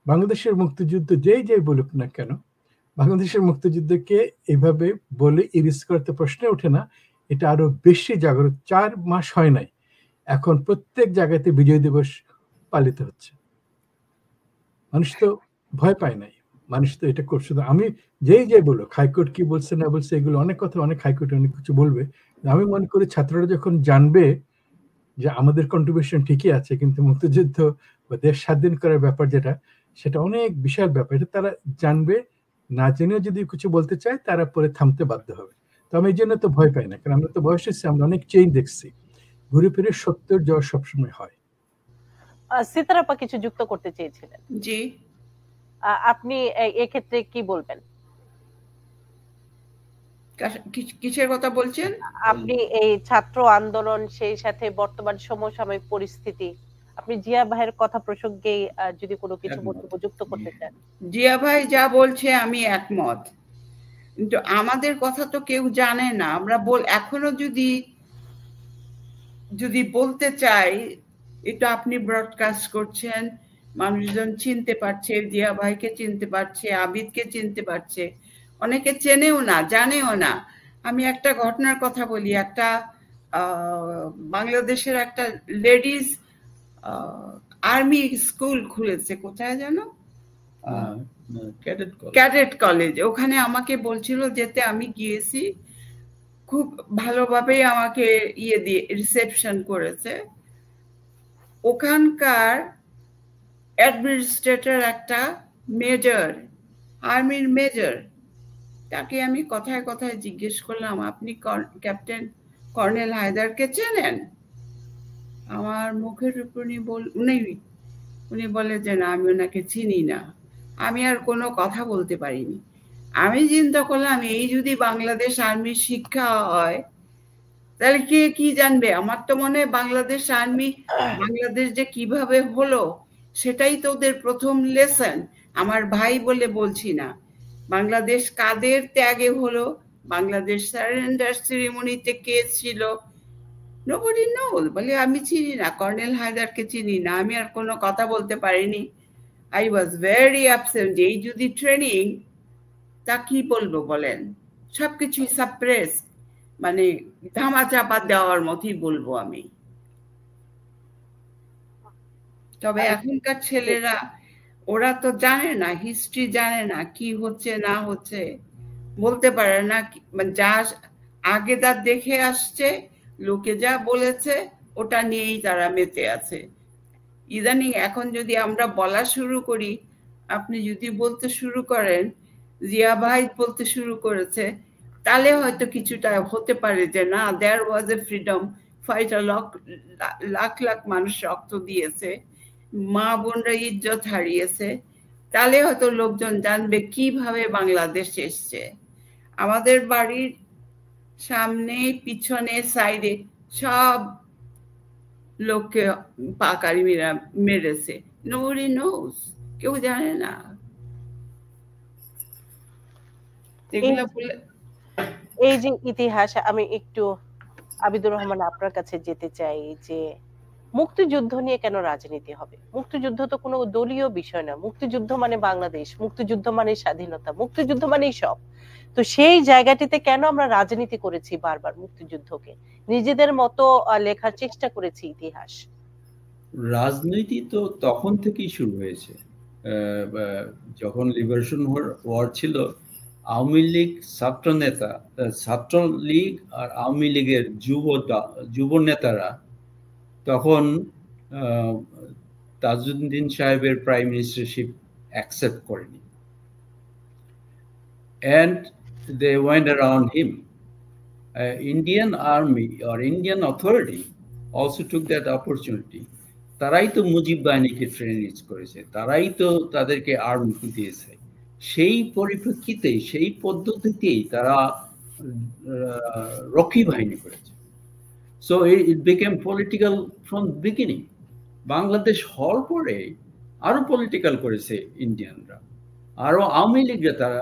বাংলাদেশের মুক্তিযুদ্ধ যেই বলুক না কেন, বাংলাদেশের মুক্তিযুদ্ধকে এইভাবে বলে ইরিস করতে প্রশ্নে ওঠে না। এটা আরো বেশি জাগ্রত। 4 মাস হয় নাই, এখন প্রত্যেক জায়গাতে বিজয় দিবস পালিত হচ্ছে। মানুষ তো ভয় পায় নাই, মানুষ তো এটা করছে। আমি যেই বলুক, হাইকোর্ট কি বলছে না বলছে, এগুলো অনেক কথা, অনেক হাইকোর্টে অনেক কিছু বলবে। আমি মনে করি ছাত্ররা যখন জানবে যে আমাদের কন্ট্রিবিউশন ঠিকই আছে, কিন্তু মুক্তিযুদ্ধ বা দেশ স্বাধীন করার ব্যাপার যেটা, সেটা অনেক বিশাল ব্যাপার, এটা তারা জানবে। না জেনেও যদি কিছু বলতে চায়, তারা পরে থামতে বাধ্য হবে। তো আমি এই জন্য তো ভয় পাই না, কারণ আমরা তো বয়স হচ্ছে, আমরা অনেক চেঞ্জ দেখছি। ঘুরে ফিরে সত্যের জয় সবসময় হয়। সিতারা আপা কিছু যুক্ত করতে চেয়েছিলেন। জি, আপনি এক্ষেত্রে কি বলবেন? কিসের কথা বলছেন আপনি? এই ছাত্র আন্দোলন, সেই সাথে বর্তমান সমসাময়িক পরিস্থিতি, আপনি জিয়া ভাইয়ের কথা প্রসঙ্গে যদি কোনো কিছু বক্তব্য যুক্ত করতে চান। জিয়া ভাই যা বলছে আমি একমত, কিন্তু আমাদের কথা তো কেউ জানে না। আমরা এখনো যদি বলতে চাই, এটা আপনি ব্রডকাস্ট করছেন, মানুষজন চিনতে পারছে, জিয়া ভাইকে চিনতে পারছে, আবিদকে চিনতে পারছে, অনেকে চেনেও না, জানেও না। আমি একটা ঘটনার কথা বলি। একটা বাংলাদেশের একটা লেডিজ আর্মি স্কুল খুলেছে, কোথায় যেন, ক্যাডেট কলেজ। ওখানে আমাকে বলছিল যেতে, আমি গিয়েছি, খুব ভালোভাবে আমাকে দিয়ে রিসেপশন করেছে। ওখানকার অ্যাডমিনিস্ট্রেটর একটা মেজর, আর্মির মেজর, তাকে আমি কথায় কথায় জিজ্ঞেস করলাম, আপনি ক্যাপ্টেন কর্নেল হায়দারকে চেনেন? আমার মুখের উপর উনি বলে যে না, আমি ওনাকে চিনি না। আমি আর কোনো কথা বলতে পারিনি। আমি চিন্তা করলাম, এই যদি বাংলাদেশ আর্মির শিক্ষা হয়, তাহলে কে কি জানবে? আমার তো মনে হয় বাংলাদেশ আর্মি, বাংলাদেশ যে কিভাবে হলো, সেটাই তো ওদের প্রথম লেসন। আমার ভাই বলে বলছি না, বাংলাদেশ কাদের ত্যাগে হলো, বাংলাদেশ সারেন্ডার সেরিমনিতে কে ছিল, নোবডি নোজ। বলে আমি চিনি না, কর্নেল হায়দারকে চিনি না। আমি আর কোনো কথা বলতে পারিনি। I was very upset. এই যদি ট্রেনিং, তা কি বলবো বলেন, সবকিছুই সাপ্রেস। মানে ধামাচাপা দেওয়ার মতোই বলবো আমি। তবে এখনকার ছেলেরা ওরা তো জানে না, হিস্ট্রি জানে না, কি হচ্ছে না হচ্ছে বলতে পারে না। যা আগে যা দেখে আসছে, লোকে যা বলেছে ওটা নিয়েই তারা মেতে আছে। ইদানিং এখন যদি আমরা বলা শুরু করি, আপনি যদি বলতে শুরু করেন জিয়া ভাই বলতে শুরু করেছে, তাহলে হয়তো কিছুটা হতে পারে যে না, there was a freedom fighter, lakh lakh মানুষ রক্ত দিয়েছে, মা বোনরা ইজ্জত হারিয়েছে, তাহলে হয়তো লোকজন জানবে কিভাবে বাংলাদেশ এসছে। আমাদের বাড়ির সামনে পিছনে সাইডে সব লোককে পাকারি মেরেছে, নোবডি নোজ, কেউ জানে না। এই যে ইতিহাস, আমি একটু আবিদুর রহমান আপনার কাছে যেতে চাই যে মুক্তিযুদ্ধ নিয়ে কেন রাজনীতি হবে? মুক্তিযুদ্ধ তো কোনো দলীয় বিষয় না। মুক্তিযুদ্ধ মানে বাংলাদেশ, মুক্তিযুদ্ধ মানে স্বাধীনতা, মুক্তিযুদ্ধ মানেই সব। তো সেই জায়গাটিতে কেন আমরা রাজনীতি করেছি বারবার মুক্তিযুদ্ধকে, নিজেদের মতো লেখার চেষ্টা করেছি ইতিহাস? রাজনীতি তো তখন থেকেই শুরু হয়েছে, যখন লিবারেশন ওয়ার ছিল। আওয়ামী লীগ ছাত্রলীগ আর আওয়ামী লীগের যুব নেতারা তখন তাজউদ্দিন সাহেবের প্রাইম মিনিস্টারশিপ অ্যাকসেপ্ট করেনি, and they went around him. Indian army or Indian authority also took that opportunity. তারাই তো মুজিব বাহিনীকে ট্রেনিং করেছে, তারাই তো তাদেরকে আর্ম দিয়েছে। সেই পরিপ্রেক্ষিতে, সেই পদ্ধতিতেই তারা রক্ষী বাহিনী করেছে। So it became political from beginning. Bangladesh হওয়ার পরে আরো পলিটিক্যাল করেছে ইন্ডিয়ানরা, আরো আওয়ামী লীগরা। তারা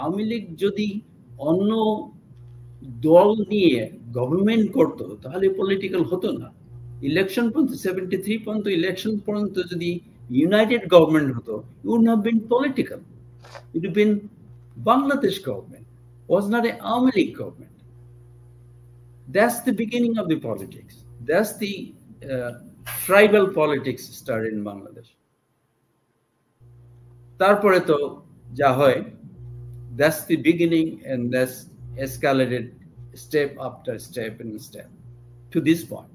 আওয়ামী লীগ যদি অন্য দল নিয়ে গভর্নমেন্ট করতো তাহলে পলিটিক্যাল হতো না। ইলেকশন পর্যন্ত 73 পর্যন্ত ইলেকশন পর্যন্ত যদি ইউনাইটেড গভর্নমেন্ট হতো, it would not have been political. It would have been Bangladesh government, was not an Awami League government. That's the beginning of the politics. That's the tribal politics started in Bangladesh. তারপরে তো যা হয়, that's the beginning, and that's escalated step after step and step to this point.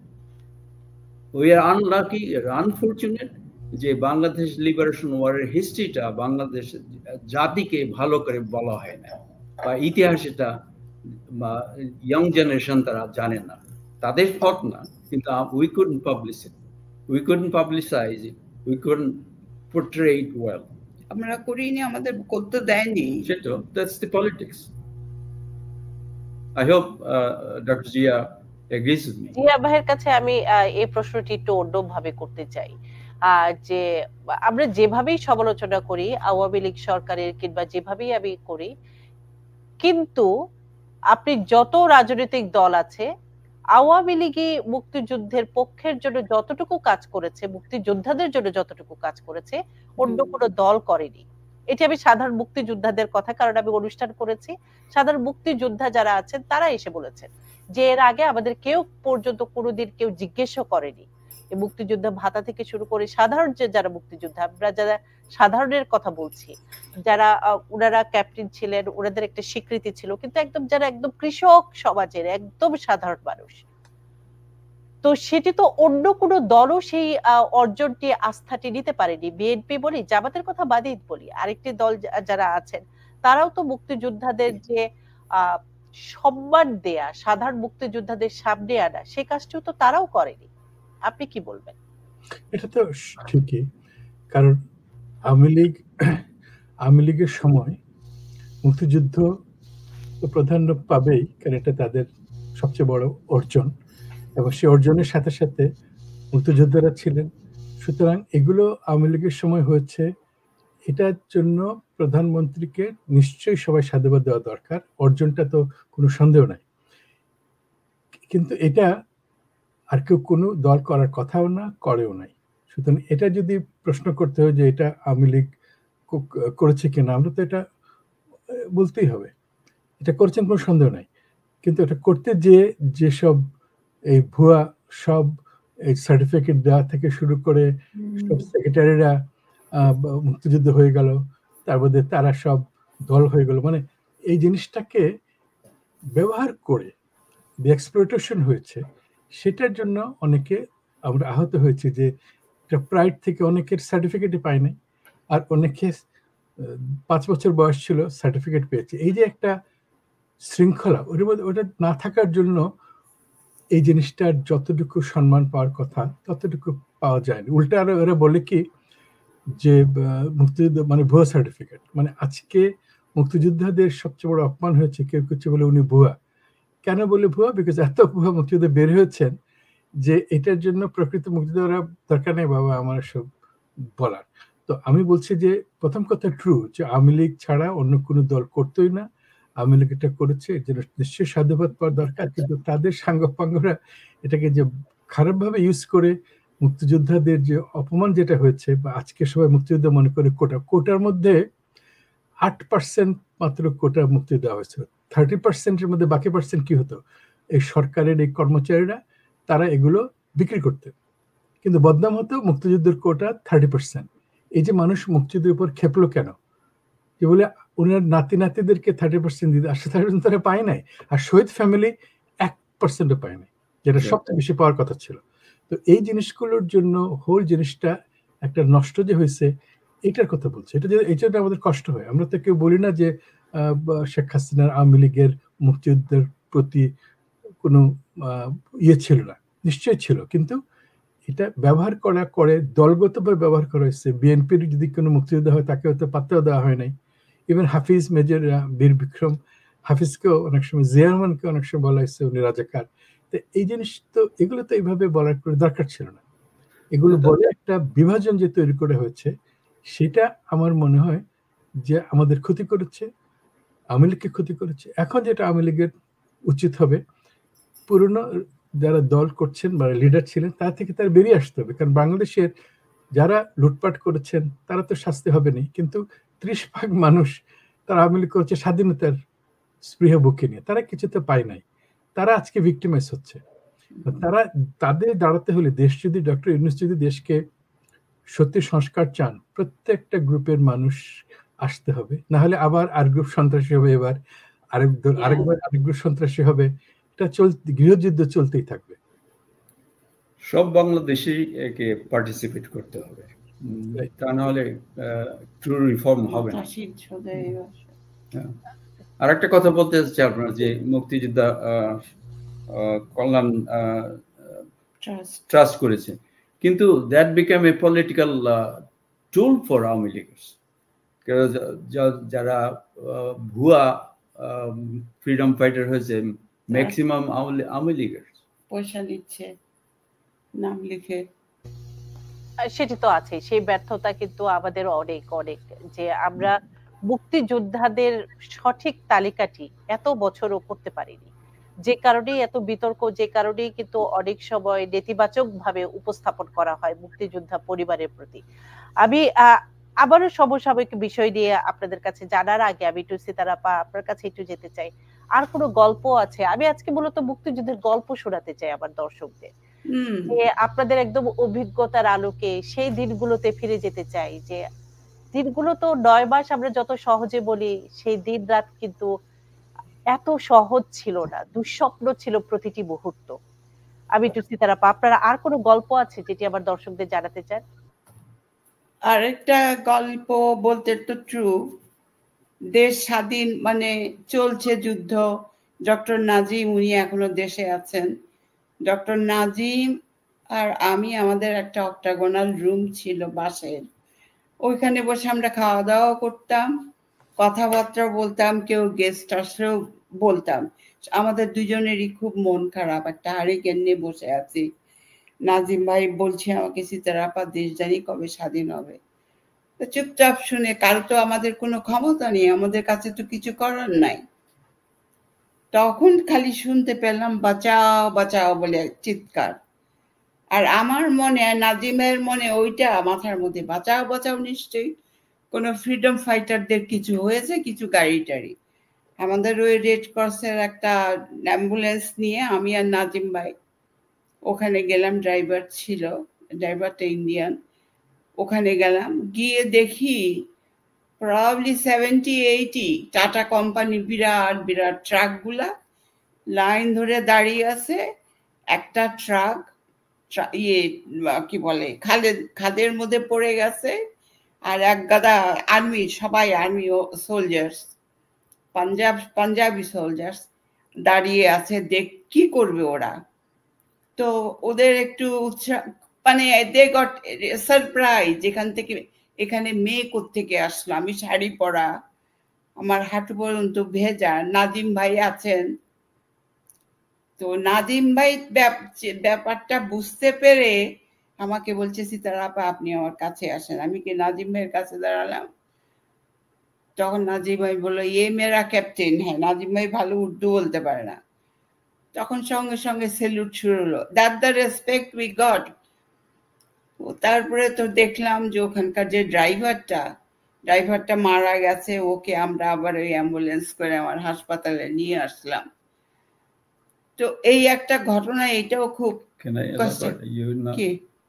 We are unlucky or unfortunate যে বাংলাদেশ লিবারেশন ওয়ারের হিস্ট্রিটা বাংলাদেশ জাতিকে ভালো করে বলা হয় না, বা ইতিহাস এটা বা ইয়ং জেনারেশন তারা জানে না। তাদের ফল্ট না, কিন্তু we couldn't publish it, we couldn't publicize it, we couldn't portray it well. আমরা করিনি, আমাদের করতে দেয়নি। সেটা, that's the politics. I hope Dr. Zia agrees with me. Zia ভাইয়ের কাছে আমি এই প্রশ্নটি একটু অন্যভাবে করতে চাই। যে আমরা যেভাবেই সমালোচনা করি আওয়ামী লীগ সরকারের, কিংবা যেভাবেই আমি করি, কিন্তু আপনি যত রাজনৈতিক দল আছে, আওয়ামী লীগই মুক্তিযুদ্ধের পক্ষের জন্য যতটুকু কাজ করেছে, মুক্তিযোদ্ধাদের জন্য যতটুকু কাজ করেছে, অন্য কোনো দল করেনি। এটি আমি সাধারণ মুক্তিযোদ্ধাদের কথা, কারণ আমি অনুষ্ঠান করেছি, সাধারণ মুক্তিযোদ্ধা যারা আছেন তারা এসে বলেছেন যে এর আগে আমাদের কেউ পর্যন্ত কোনোদিন কেউ জিজ্ঞেসও করেনি। মুক্তিযোদ্ধা ভাতা থেকে শুরু করে সাধারণ যারা মুক্তিযোদ্ধা, আমরা যারা সাধারণের কথা বলছি, যারা ওনারা ক্যাপ্টেন ছিলেন, ওনাদের একটা স্বীকৃতি ছিল, কিন্তু একদম যারা একদম কৃষক সমাজের একদম সাধারণ মানুষ, তো সেটি তো অন্য কোনো দলও সেই অর্জনটি, আস্থাটি নিতে পারেনি। বিএনপি বলি, জামাতের কথা বাদই বলি, আরেকটি দল যারা আছেন তারাও তো মুক্তিযোদ্ধাদের যে সম্মান দেয়া, সাধারণ মুক্তিযোদ্ধাদের সামনে আনা, সে কাজটিও তো তারাও করেনি। আপনি কি বলবেন? এটা তো ঠিকই, কারণ আওয়ামী লীগের সময় মুক্তিযুদ্ধ তো প্রাধান্য পাবেই, কারণ এটা তাদের সবচেয়ে বড় অর্জন, এবং সেই অর্জনের সাথে সাথে মুক্তিযোদ্ধারা ছিলেন। সুতরাং এগুলো আওয়ামী লীগের সময় হয়েছে, এটার জন্য প্রধানমন্ত্রীকে নিশ্চয়ই সবাই সাধুবাদ দেওয়া দরকার, অর্জনটা তো কোনো সন্দেহ নাই। কিন্তু এটা আর কেউ কোনো দল করার কথাও না, করেও নাই। সুতরাং এটা যদি প্রশ্ন করতে হয় যে এটা আওয়ামী লীগ করেছে কিনা, আমরা তো এটা বলতেই হবে, এটা করেছেন, কোনো সন্দেহ নাই। কিন্তু এটা করতে যেসব এই ভুয়া সব এই সার্টিফিকেট দেওয়া থেকে শুরু করে সব সেক্রেটারিরা মুক্তিযুদ্ধ হয়ে গেল, তার মধ্যে তারা সব দল হয়ে গেল, মানে এই জিনিসটাকে ব্যবহার করে যে এক্সপ্লয়টেশন হয়েছে, সেটার জন্য অনেকে আমরা আহত হয়েছে। যে প্রাইড থেকে অনেকের সার্টিফিকেটই পায় নাই, আর অনেকে 5 বছর বয়স ছিল সার্টিফিকেট পেয়েছে। এই যে একটা শৃঙ্খলা, ওটার মধ্যে ওটা না থাকার জন্য এই জিনিসটার যতটুকু সম্মান পাওয়ার কথা ততটুকু পাওয়া যায়নি। উল্টা আরো এরা বলে কি যে মুক্তিযুদ্ধ মানে ভুয়া সার্টিফিকেট, মানে আজকে মুক্তিযোদ্ধাদের সবচেয়ে বড় অপমান হয়েছে, কেউ কিছু বলে উনি ভুয়া। কেন বলে ভুয়া? বিকজ এত ভুয়া মুক্তিযোদ্ধা বের হয়েছেন যে এটার জন্য প্রকৃত মুক্তিযোদ্ধারা দরকার নেই বাবা আমার সব বলার। তো আমি বলছি যে প্রথম কথা ট্রু, যে আওয়ামী লীগ ছাড়া অন্য কোনো দল করতোই না, আওয়ামী লীগ এটা করেছে, এর জন্য নিশ্চয়ই সাধুবাদ পাওয়ার দরকার। কিন্তু তাদের সাঙ্গপাঙ্গরা এটাকে যে খারাপভাবে ইউজ করে মুক্তিযোদ্ধাদের যে অপমান যেটা হয়েছে, বা আজকে সবাই মুক্তিযোদ্ধা মনে করে কোটার মধ্যে 8% মাত্র কোটা মুক্তি দেওয়া হয়েছিল। 30%-এর মধ্যে বাকি পার্সেন্ট কি হতো? এই সরকারের এই কর্মচারীরা তারা এগুলো বিক্রি করতেন, কিন্তু বদনাম হতো মুক্তিযুদ্ধের কোটা 30%। এই যে মানুষ মুক্তিযুদ্ধের উপর খেপলো কেন? যে বলে ওনার নাতি নাতিদেরকে 30% দিতে, আর 30% তারা পায় নাই, আর শহীদ ফ্যামিলি 1%ও পায় নাই, যেটা সবচেয়ে বেশি পাওয়ার কথা ছিল। তো এই জিনিসগুলোর জন্য হোল জিনিসটা একটা নষ্ট যে হয়েছে, এটার কথা বলছে। এই জন্য আমাদের কষ্ট হয়। আমরা তো কেউ বলি না যে শেখ হাসিনার আওয়ামী লীগের মুক্তিযুদ্ধের প্রতি কোনো ইয়ে ছিল না, নিশ্চয়ই ছিল, কিন্তু এটা ব্যবহার করে দলগতভাবে ব্যবহার করা হয়েছে। বিএনপির যদি কোনো মুক্তিযোদ্ধা হয় তাকে হয়তো পাত্তাও দেওয়া হয় নাই। ইভেন হাফিজ মেজর বীর বিক্রম হাফিজকেও অনেক সময়, জিয়া রহমানকে অনেক সময় বলা হয়েছে উনি রাজাকার। তো এই জিনিস তো, এগুলো তো এইভাবে বলার করে দরকার ছিল না। এগুলো বলে একটা বিভাজন যে তৈরি করা হয়েছে, সেটা আমার মনে হয় যে আমাদের ক্ষতি করেছে, আওয়ামী লীগকে ক্ষতি করেছে। এখন যেটা আওয়ামী লীগের উচিত হবে, পুরনো যারা দল করছেন বা লিডার ছিলেন তার থেকে তার বেরিয়ে আসতে হবে। কারণ বাংলাদেশের যারা লুটপাট করেছেন তারা তো শাস্তি হবে না, কিন্তু 30% মানুষ তারা আওয়ামী লীগ করছে স্বাধীনতার স্পৃহা বুকে নিয়ে, তারা কিছু তো পায় নাই, তারা আজকে ভিক্টিমাইজ হচ্ছে। তাদের দাঁড়াতে হলে, দেশ যদি, ডক্টর ইউনূস যদি দেশকে সত্যি সংস্কার চান, প্রত্যেকটা গ্রুপের মানুষ আসতে হবে, না হলে আবার আর গ্রুপ সন্ত্রাসী হবে, এবার আরেকবার আরেক গ্রুপ সন্ত্রাসী হবে, এটা গৃহযুদ্ধ চলতেই থাকবে। সব বাংলাদেশি একে পার্টিসিপেট করতে হবে, তা না হলে ট্রু রিফর্ম হবে না। আর একটা কথা বলতে চাচ্ছি আপনার, যে মুক্তিযোদ্ধা কল্যাণ ট্রাস্ট করেছে, কিন্তু that became a political tool for Awami Leaguers. যারা ভুয়া ফ্রিডম ফাইটার হয়েছে, ম্যাক্সিমাম আওয়ামী লীগার্স পয়সা নিচ্ছে নাম লিখে। সেটি তো আছে, সেই ব্যর্থতা কিন্তু আমাদের অনেক অনেক, যে আমরা মুক্তিযোদ্ধাদের সঠিক তালিকাটি এত বছরও করতে পারিনি, যে কারণেই এত বিতর্ক, যে কারণেই কিন্তু অনেক সময় নেতিবাচক ভাবে উপস্থাপন করা হয় মুক্তিযোদ্ধা পরিবারের প্রতি। আমি আবারও সমসাময়িক বিষয় নিয়ে আপনাদের কাছে জানার আগে আমি একটু সিতারাপা আপনার কাছে একটু যেতে চাই। আর কোনো গল্প আছে? আমি আজকে মূলত মুক্তিযুদ্ধের গল্প শোনাতে চাই আমার দর্শকদের, যে আপনাদের একদম অভিজ্ঞতার আলোকে সেই দিনগুলোতে ফিরে যেতে চাই, যে দিনগুলো তো 9 মাস আমরা যত সহজে বলি, সেই দিন রাত কিন্তু এত সহজ ছিল না, দুঃস্বপ্ন ছিল প্রতিটি মুহূর্ত। আমি একটু সিতারাপা, আপনারা আর কোনো গল্প আছে যেটি আমার দর্শকদের জানাতে চান? আরেকটা গল্প বলতে তো ট্রু, দেশ স্বাধীন মানে চলছে যুদ্ধ, ডক্টর নাজিম উনি এখনো দেশে আছেন। ডক্টর নাজিম আর আমি, আমাদের একটা অক্টাগোনাল রুম ছিল বাসের, ওইখানে বসে আমরা খাওয়া দাওয়া করতাম, কথাবার্তা বলতাম, কেউ গেস্ট আসলেও বলতাম। আমাদের দুজনেরই খুব মন খারাপ, একটা হারিকেন নিয়ে বসে আছি। নাজিম ভাই বলছে আমাকে, সিতারাপা দেশ জানি কবে স্বাধীন হবে। চুপচাপ শুনে, কারো তো আমাদের কোনো ক্ষমতা নেই, আমাদের কাছে তো কিছু করার নাই। তখন খালি শুনতে পেলাম বাঁচাও বাঁচাও বলে চিৎকার। আর আমার মনে, নাজিমের মনে ওইটা মাথার মধ্যে, বাঁচাও বাঁচাও নিশ্চয়ই কোনো ফ্রিডম ফাইটারদের কিছু হয়েছে, কিছু গাড়ি টাড়ি। আমাদের ওই রেড ক্রসের একটা অ্যাম্বুলেন্স নিয়ে আমি আর নাজিম ভাই ওখানে গেলাম, ড্রাইভার ছিল, ড্রাইভারটা ইন্ডিয়ান। ওখানে গেলাম, গিয়ে দেখি প্রবাবলি 70-80 টাটা কোম্পানির বিরাট বিরাট ট্রাকগুলা লাইন ধরে দাঁড়িয়ে আছে। একটা ট্রাক কি বলে খাদের মধ্যে পড়ে গেছে, আর এক গাদা আর্মি, সবাই আর্মি ও সোলজার্স, পাঞ্জাবি সোলজার্স দাঁড়িয়ে আছে। কি করবে ওরা? তো ওদের একটু উৎসাহ, মানে দে গট সারপ্রাইজ, এখান থেকে এখানে মেয়ে কোত্থেকে আসলো, আমি শাড়ি পরা, আমার হাঁটু পর্যন্ত ভেজা, নাদিম ভাই আছেন। তো নাদিম ভাই ব্যাপারটা বুঝতে পেরে আমাকে বলছে, সিতারা আপা আপনি আমার কাছে আসেন। আমি কি নাদিম ভাইয়ের কাছে দাঁড়ালাম। তখন নাজিম ভাই বললো, ইয়ে মেরা ক্যাপ্টেন। হ্যাঁ, নাজিম ভাই ভালো উর্দু বলতে পারে না। তখন সঙ্গে সঙ্গে সেলুট শুরু হলো, that the respect we got. তারপরে তো দেখলাম যে ওখানকার যে ড্রাইভারটা মারা গেছে, ওকে আমরা আবার ওই অ্যাম্বুলেন্স করে আমার হাসপাতালে নিয়ে আসলাম। তো এই একটা ঘটনা, এটাও খুব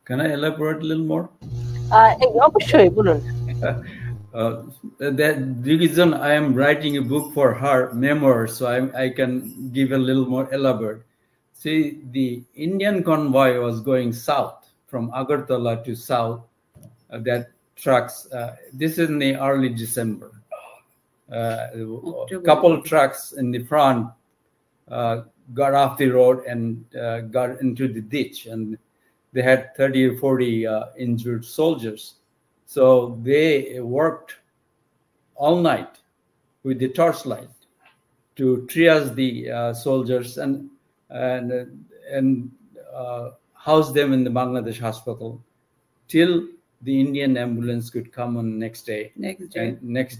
Can I elaborate a little more? অবশ্যই বলুন। The reason I am writing a book for her memoir, so I can give a little more elaborate. See, the Indian convoy was going south from Agartala to south. That trucks. This is in the early December. A couple trucks in the front got off the road and got into the ditch, and they had 30 or 40 injured soldiers. So they worked all night with the torchlight to triage the soldiers and house them in the Bangladesh hospital till the Indian ambulance could come on next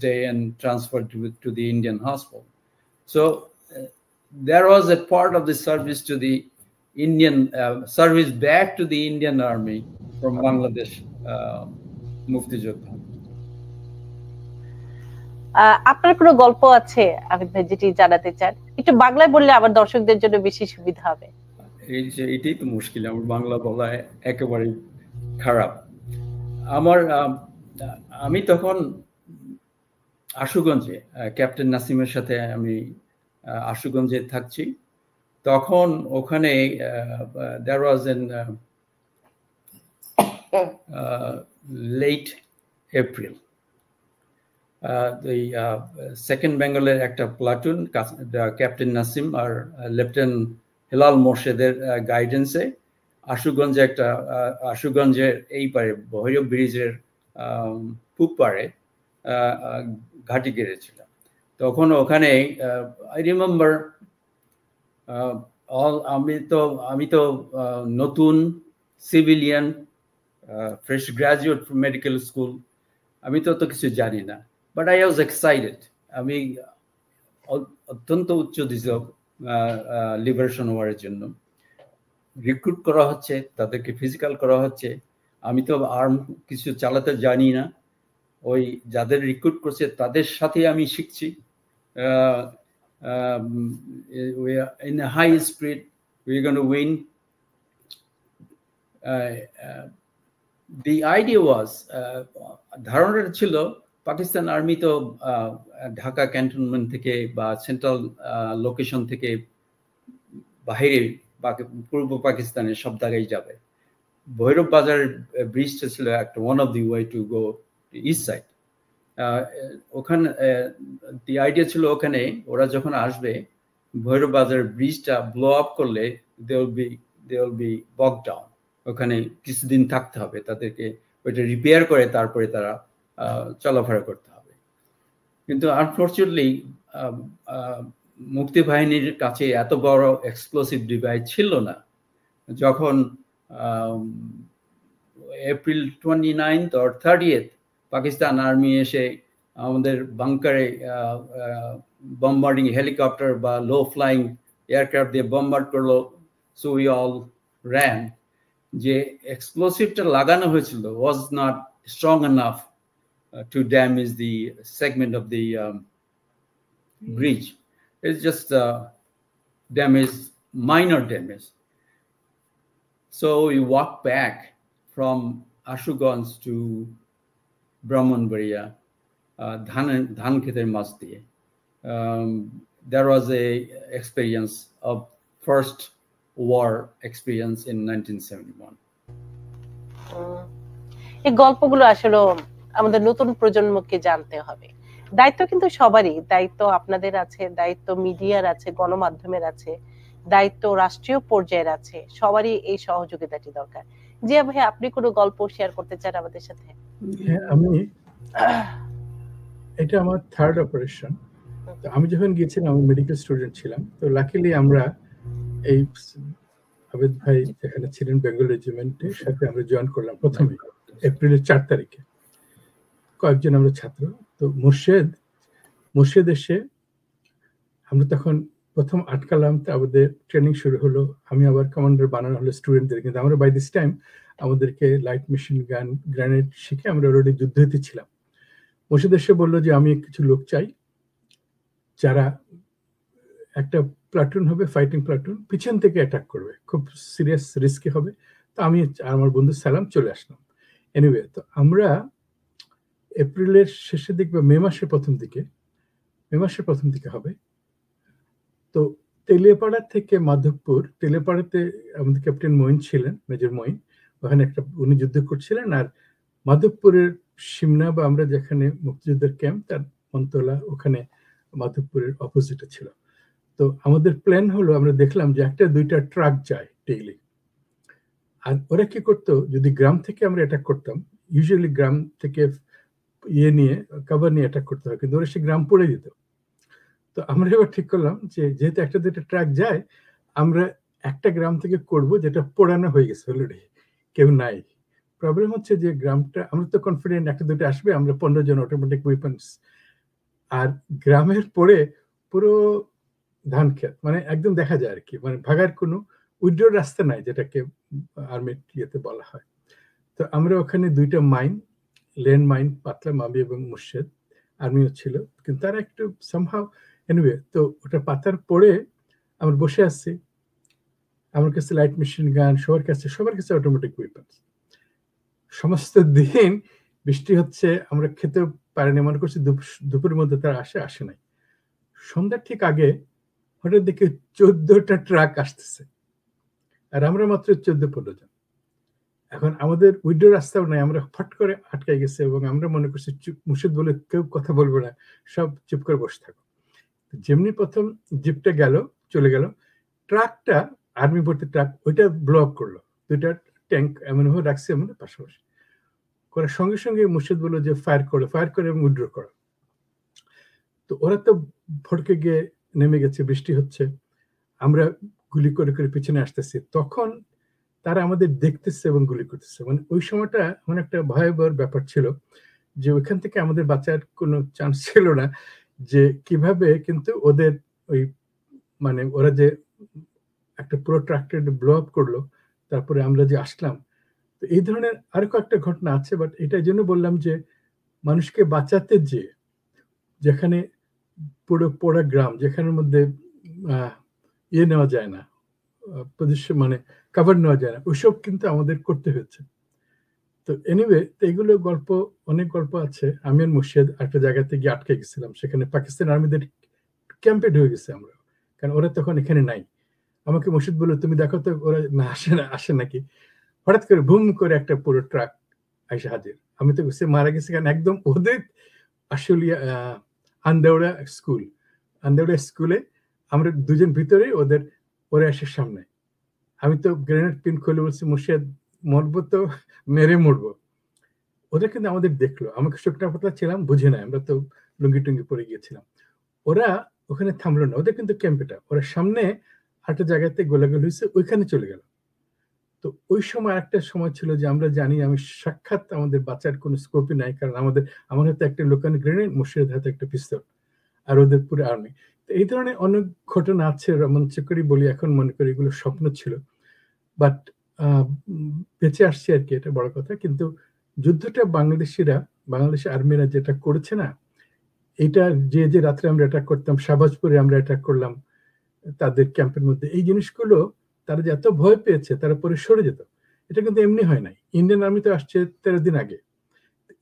day and transfer to the Indian hospital. So there was a part of the service to the Indian service back to the Indian army from Bangladesh. মুফতি যোদ্ধা। আপনার কোনো গল্প আছে আবিদ ভাই যেটি জানাতে চান? একটু বাংলায় বললে আমার দর্শকদের জন্য বেশি সুবিধা হবে। এটাই তো মুশকিল, আমার বাংলা বলা একেবারে খারাপ। আমি তখন আশুগঞ্জে ক্যাপ্টেন নাসিমের সাথে আমি আশুগঞ্জে থাকছি। তখন ওখানে there was an late April, the 2nd Bengaler একটা প্লাটুন, ক্যাপ্টেন নাসিম আর লেফটেন্যান্ট হেলাল মোর্শেদের গাইডেন্সে আশুগঞ্জের এই পারে ভৈরব ব্রিজের পূব পারে ঘাঁটি গেড়েছিল। তখন ওখানে আই রিমেম্বার আমি তো নতুন civilian, fresh graduate from medical school, আমি তো কিছু জানি না, বাট আই ওয়াজ এক্সাইটেড। আমি অত্যন্ত উচ্ছ্বসিত লিবারেশন ওয়ারের জন্য। রিক্রুট করা হচ্ছে, তাদেরকে ফিজিক্যাল করা হচ্ছে। আমি তো আর্ম কিছু চালাতে জানি না, ওই যাদের রিক্রুট করছে তাদের সাথে আমি শিখছি। in a high spirit, we're going to win. The idea was, ধারণাটা ছিল পাকিস্তান আর্মি তো ঢাকা ক্যান্টনমেন্ট থেকে বা সেন্ট্রাল লোকেশন থেকে বাইরে পূর্ব পাকিস্তানের সব জায়গায় যাবে। ভৈরব বাজার ব্রিজটা ছিল একটা one of the way to go east side. ওখানে দি আইডিয়া ছিল ওখানে ওরা যখন আসবে ভৈরব বাজার ব্রিজটা ব্লো আপ করলে দে উইল বি বক ডাউন। ওখানে কিছুদিন থাকতে হবে, তাদেরকে ওইটা রিপেয়ার করে তারপরে তারা চলাফেরা করতে হবে। কিন্তু আনফর্চুনেটলি মুক্তি বাহিনীর কাছে এত বড় এক্সপ্লোসিভ ডিভাইস ছিল না। যখন এপ্রিল 29 or 30 পাকিস্তান আর্মি এসে আমাদের বাংকারে বম্বার্ডিং হেলিকপ্টার বা লো ফ্লাইং এয়ারক্রাফট দিয়ে বম্বার্ড করলো, সো উই অল র্যান। যে এক্সপ্লোসিভটা লাগানো হয়েছিল was not strong enough to damage the segment of the breach. It's just damage, minor damage. So we walked back from Ashuganj to Brahmanbaria, Dhan Kheter Mas diye. There was a experience of first war experience in 1971. এই গল্পগুলো আসলে আমাদের নতুন প্রজন্মকে জানতে হবে। দায়িত্ব কিন্তু সবারই, দায়িত্ব আপনাদের আছে, দায়িত্ব মিডিয়ার আছে, গণমাধ্যমের আছে, দায়িত্ব রাষ্ট্রীয় পর্যায়ের আছে, সবারই এই সহযোগিতাটি দরকার। জিয়া ভাই, আপনি কোনো গল্প শেয়ার করতে চান আমাদের সাথে? হ্যাঁ, আমি এটা আমার থার্ড অপারেশন। তো আমি যখন গিয়েছিলাম আমি মেডিকেল স্টুডেন্ট ছিলাম। তো লাকিলি আমরা এই আবেদ ভাই যেখানে ছিলেন বেঙ্গল রেজিমেন্টের সাথে আমরা জয়েন করলাম প্রথমে এপ্রিলের 4 তারিখে, কয়েকজন আমরা ছাত্র। তো মুর্শিদ এসে আমরা তখন প্রথম আটকালাম, তো আমাদের ট্রেনিং শুরু হলো। আমি আবার কমান্ডার বানানো হলো স্টুডেন্টদের, কিন্তু আমরা বাই দিস টাইম আমাদেরকে লাইট মেশিন গান, গ্রেনেড শিখে আমরা অলরেডি যুদ্ধতে ছিলাম। মুর্শিদ এসে বললো যে আমি কিছু লোক চাই যারা একটা প্লাটুন হবে, ফাইটিং প্লাটুন, পিছন থেকে অ্যাটাক করবে, খুব সিরিয়াস রিস্কি হবে। তো আমি আমার বন্ধু সালাম চলে আসলাম। এনিওয়ে, তো আমরা এপ্রিলের শেষের দিকে বা মে মাসের প্রথম দিকে হবে। তো তেলিয়াপাড়া থেকে মাধবপুর, তেলিয়াপাড়াতে আমাদের ক্যাপ্টেন মঈন ছিলেন, মেজর মঈন, ওখানে উনি যুদ্ধ করছিলেন। আর মাধবপুরের সিমনা বা আমরা যেখানে মুক্তিযুদ্ধের ক্যাম্প, তার মন্তলা, ওখানে মাধবপুরের অপোজিটে ছিল। তো আমাদের প্ল্যান হলো, আমরা দেখলাম যে 1-2টা ট্রাক যায় ডেইলি। আর ওরা কি করতো, যদি গ্রাম থেকে আমরা অ্যাটাক করতাম, ইউজুয়ালি গ্রাম থেকে নিয়ে কভার নিয়ে অ্যাটাক করতে হয়, কিন্তু ওরা সে গ্রাম পড়ে যেত। তো আমরা এবার ঠিক করলাম যে যেহেতু 1-2টা ট্রাক যায়, আমরা একটা গ্রাম থেকে করব যেটা পোড়ানো হয়ে গেছে, অলরেডি কেউ নাই। প্রবলেম হচ্ছে যে গ্রামটা, আমরা তো কনফিডেন্ট 1-2টা আসবে, আমরা 15 জন অটোমেটিক ওয়েপন্স। আর গ্রামের পরে পুরো ধান ক্ষেত, মানে একদম দেখা যায় আর কি, মানে ভাগার কোনো উইড্রোর রাস্তা নাই, যেটাকে আর্মির ইয়েতে বলা হয়। তো আমরা ওখানে 2টা মাইন, ল্যান্ড মাইন পাতলাম, আমি এবং মুর্শিদ, আর্মিও ছিল, কিন্তু তারা একটু সামহাও। এনিওয়ে, তো ওটা পাতার পরে আমরা বসে আছি, আমার কাছে লাইট মেশিন গান, সবার কাছে অটোমেটিক ওয়েপন্স। সমস্ত দিন বৃষ্টি হচ্ছে, আমরা খেতে পারিনি, মনে করছি দুপুরের মধ্যে তারা আসে নাই। সন্ধ্যার ঠিক আগে হঠাৎ দেখে 14টা ট্রাক আসতেছে, আর আমরা মাত্র 14-15 জন। এখন আমাদের উইড্রো রাস্তাও নাই, আমরা ফট করে আটকাই গেছে, এবং আমরা মনে করছি মুর্শিদ বলে কেউ কথা বলবো না, সব চুপ করে বসে থাকো। যেমনি প্রথম জিপটা চলে গেল, ট্রাকটা আর্মি ভর্তি ট্রাক, ওইটা ব্লক করলো। 2টা ট্যাঙ্ক এমন ভাবে রাখছে আমাদের পাশাপাশি, করার সঙ্গে সঙ্গে মুর্শিদ বললো যে ফায়ার করে এবং উইড্রো করো। তো ওরা তো ভড়কে গিয়ে নেমে গেছে, বৃষ্টি হচ্ছে, আমরা গুলি করে পিছনে আসতেছি। তখন তারা আমাদের দেখতেছে এবং গুলি করতেছে। মানে ওই সময়টা মানে একটা ভয়াবহ ব্যাপার ছিল, যে ওইখান থেকে আমাদের বাঁচার কোনো চান্স ছিল না। যে কিভাবে কিন্তু ওদের ওই মানে ওরা যে একটা পুরো ট্রাক্টর ব্লো আপ করলো, তারপরে আমরা যে আসলাম। তো এই ধরনের আরো কয়েকটা ঘটনা আছে, বাট এটার জন্য বললাম যে মানুষকে বাঁচাতে যেখানে পুরো পোড়া গ্রাম, যেখানের মধ্যে নেওয়া যায় না, পজিশন মানে কভার নেওয়া যায় না, ওইসব কিন্তু আমাদের করতে হয়েছে। তো এনিওয়ে, তো এগুলো অনেক গল্প আছে। আমি আর মুর্শিদ একটা জায়গাতে গিয়ে আটকে গেছিলাম, সেখানে পাকিস্তান আর্মিদের ক্যাম্পে ঢুকে গেছে আমরা, কারণ ওরা তখন এখানে নাই। আমাকে মুর্শিদ বললো, তুমি দেখো তো ওরা না আসে নাকি। হঠাৎ করে বুম করে একটা পুরো ট্রাক আইসা হাজির। আমি তো মারা গেছে, কারণ একদম ওদের আসলে আন্দাউড়া স্কুলে আমরা 2 জন ভিতরে, ওরা আসে সামনে। আমি তো গ্রেনেড পিন খুলে বলছি, মুর্শিদ মরবো তো মেরে মরবো। ওরা কিন্তু আমাদের দেখলো, আমাকে শুকনা পাতলা ছিলাম, বুঝে নাই, আমরা তো লুঙ্গি টুঙ্গি পরে গিয়েছিলাম। ওরা ওখানে থামলো না, ওদের কিন্তু ক্যাম্পেটা, ওরা সামনে একটা জায়গাতে গোলাগুলি হয়েছে, ওইখানে চলে গেল। তো ওই সময় একটা সময় ছিল যে আমরা জানি আমি সাক্ষাৎ আমাদের বাঁচার কোনো স্কোপই নাই, কারণ আমার হাতে একটা লোকানো গ্রেনেড, মুর্শিদের হাতে একটা পিস্তল, আর ওদের পুরো আর্মি। তো এই ধরনের অনেক ঘটনা আছে, রোমাঞ্চকরই বলি, এখন মনে করি এগুলো স্বপ্ন ছিল, বাট বেঁচে আসছে আর কি, এটা বড় কথা। কিন্তু যুদ্ধটা বাংলাদেশের আর্মিরা যেটা করেছে না, এইটা যে রাত্রে আমরা অ্যাটাক করতাম, শাহবাজপুরে আমরা অ্যাটাক করলাম তাদের ক্যাম্পের মধ্যে, এই জিনিসগুলো তারা যে এত ভয় পেয়েছে তারা পরে সরে যেত, এটা কিন্তু এমনি হয় নাই। ইন্ডিয়ান আর্মি তো আসছে 13 দিন আগে।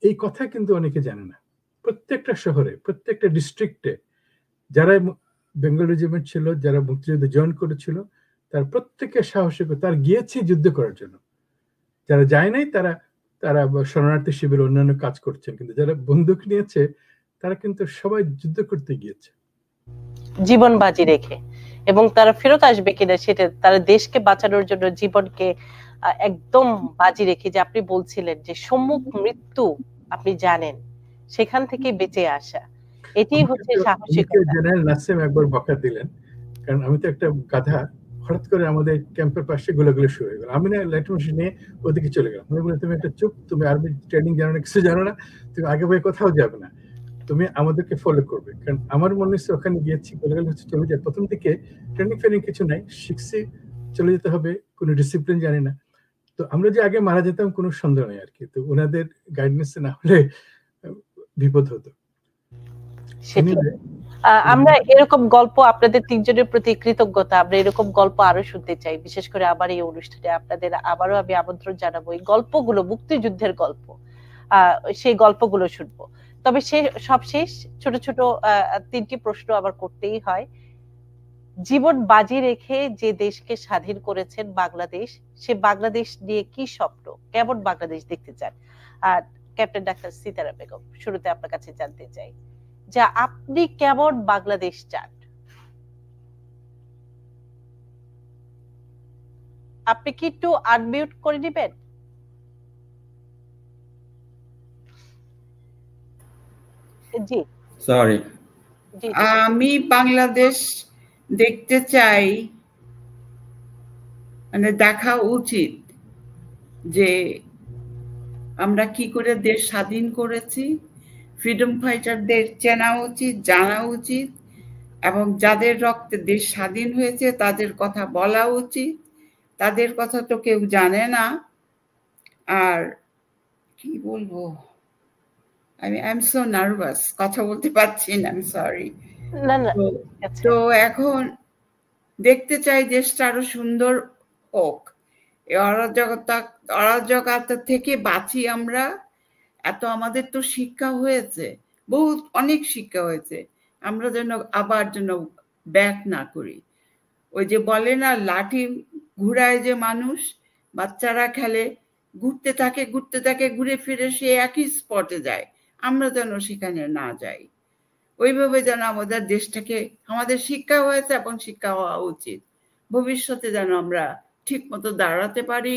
এই কথা কিন্তু অনেকে জানে না। প্রত্যেকটা শহরে, প্রত্যেকটা ডিস্ট্রিক্টে যারা বেঙ্গল রেজিমেন্ট ছিল, যারা মুক্তিযুদ্ধে জয়েন করেছিল, তার প্রত্যেকের সাহসী, তারা গিয়েছে যুদ্ধ করার জন্য। যারা যায় নাই তারা তারা শরণার্থী শিবির অন্যান্য কাজ করছেন, কিন্তু যারা বন্দুক নিয়েছে তারা কিন্তু সবাই যুদ্ধ করতে গিয়েছে জীবন বাজি রেখে। এবং তারা ফেরত আসবে কিনা সেটা, তারা দেশকে বাঁচানোর জন্য জীবনকে একদম বাজি রেখে, যে আপনি বলছিলেন যে সম্মুখ মৃত্যু আপনি জানেন, সেখান থেকে বেঁচে আসা, এটাই হচ্ছে সাহসিকতা। জেনারেল নাসিম একবার বকা দিলেন, কারণ আমি তো একটা গাধা, হঠাৎ করে আমাদের ক্যাম্পের পাশে গোলাগুলি শুরু হয়ে গেল। আমি না লাইট মেশিন নিয়ে ওদিকে চলে গেলাম। আমি বললাম, তুমি একটা চুপ, তুমি আর্মি ট্রেনিং জানো না, কিছু জানো না, তুমি আগে বই কোথাও যাবে না, তুমি আমাদেরকে ফলো করবে। কারণ আমার মনে হচ্ছে ওখানে গিয়েছি, গোলাগুলি হচ্ছে, চলে যায়। প্রথম থেকে ট্রেনিং ফেনিং কিছু নাই, শিখছি চলে যেতে হবে, কোনো ডিসিপ্লিন জানি না। তো আমরা যে আগে মারা যেতাম কোনো সন্দেহ নেই আর কি। তো ওনাদের গাইডেন্স না হলে বিপদ হতো। আমরা এরকম গল্প, আপনাদের তিনজনের প্রতি কৃতজ্ঞতা, আমরা এরকম গল্প আরো শুনতে চাই। বিশেষ করে আবার এই অনুষ্ঠানে আপনাদের আবারও আমি আমন্ত্রণ জানাবো, এই গল্পগুলো, মুক্তিযুদ্ধের গল্প, সেই গল্পগুলো শুনবো। তবে সব শেষ ছোট ছোট 3টি প্রশ্ন আবার করতেই হয়। জীবন বাজি রেখে যে দেশকে স্বাধীন করেছেন বাংলাদেশ, সে বাংলাদেশ নিয়ে কি স্বপ্ন, কেমন বাংলাদেশ দেখতে চান? আর ক্যাপ্টেন ডাক্তার সিতারা বেগম, শুরুতে আপনার কাছে জানতে চাই যে আপনি কেমন বাংলাদেশ চান? আপনি কি একটু আনমিউট করে দিবেন? জি সরি, আমি বাংলাদেশ দেখতে চাই, মানে দেখা উচিত যে আমরা কি করে দেশ স্বাধীন করেছি, ফ্রিডম ফাইটারদের চেনা উচিত, জানা উচিত, এবং যাদের রক্তে দেশ স্বাধীন হয়েছে তাদের কথা বলা উচিত। তাদের কথা তো কেউ জানে না। আর কি বলবো, আই এম সো নার্ভাস, কথা বলতে পারছি না, আই এম সরি। তো এখন দেখতে চাই দেশটা আরো সুন্দর হোক, অরাজকতা থেকে বাঁচি আমরা। এত আমাদের তো শিক্ষা হয়েছে, বহুত অনেক শিক্ষা হয়েছে, আমরা যেন আবার যেন ব্যাক না করি। ওই যে বলে না, লাঠি ঘুরায় যে মানুষ, বাচ্চারা খেলে, ঘুরতে থাকে ঘুরে ফিরে সে একই স্পটে যায়, আমরা যেন সেখানে না যাই। ওইভাবে যেন আমাদের দেশটাকে, আমাদের শিক্ষা হয়েছে এবং শিক্ষা হওয়া উচিত, ভবিষ্যতে যেন আমরা ঠিক মতো দাঁড়াতে পারি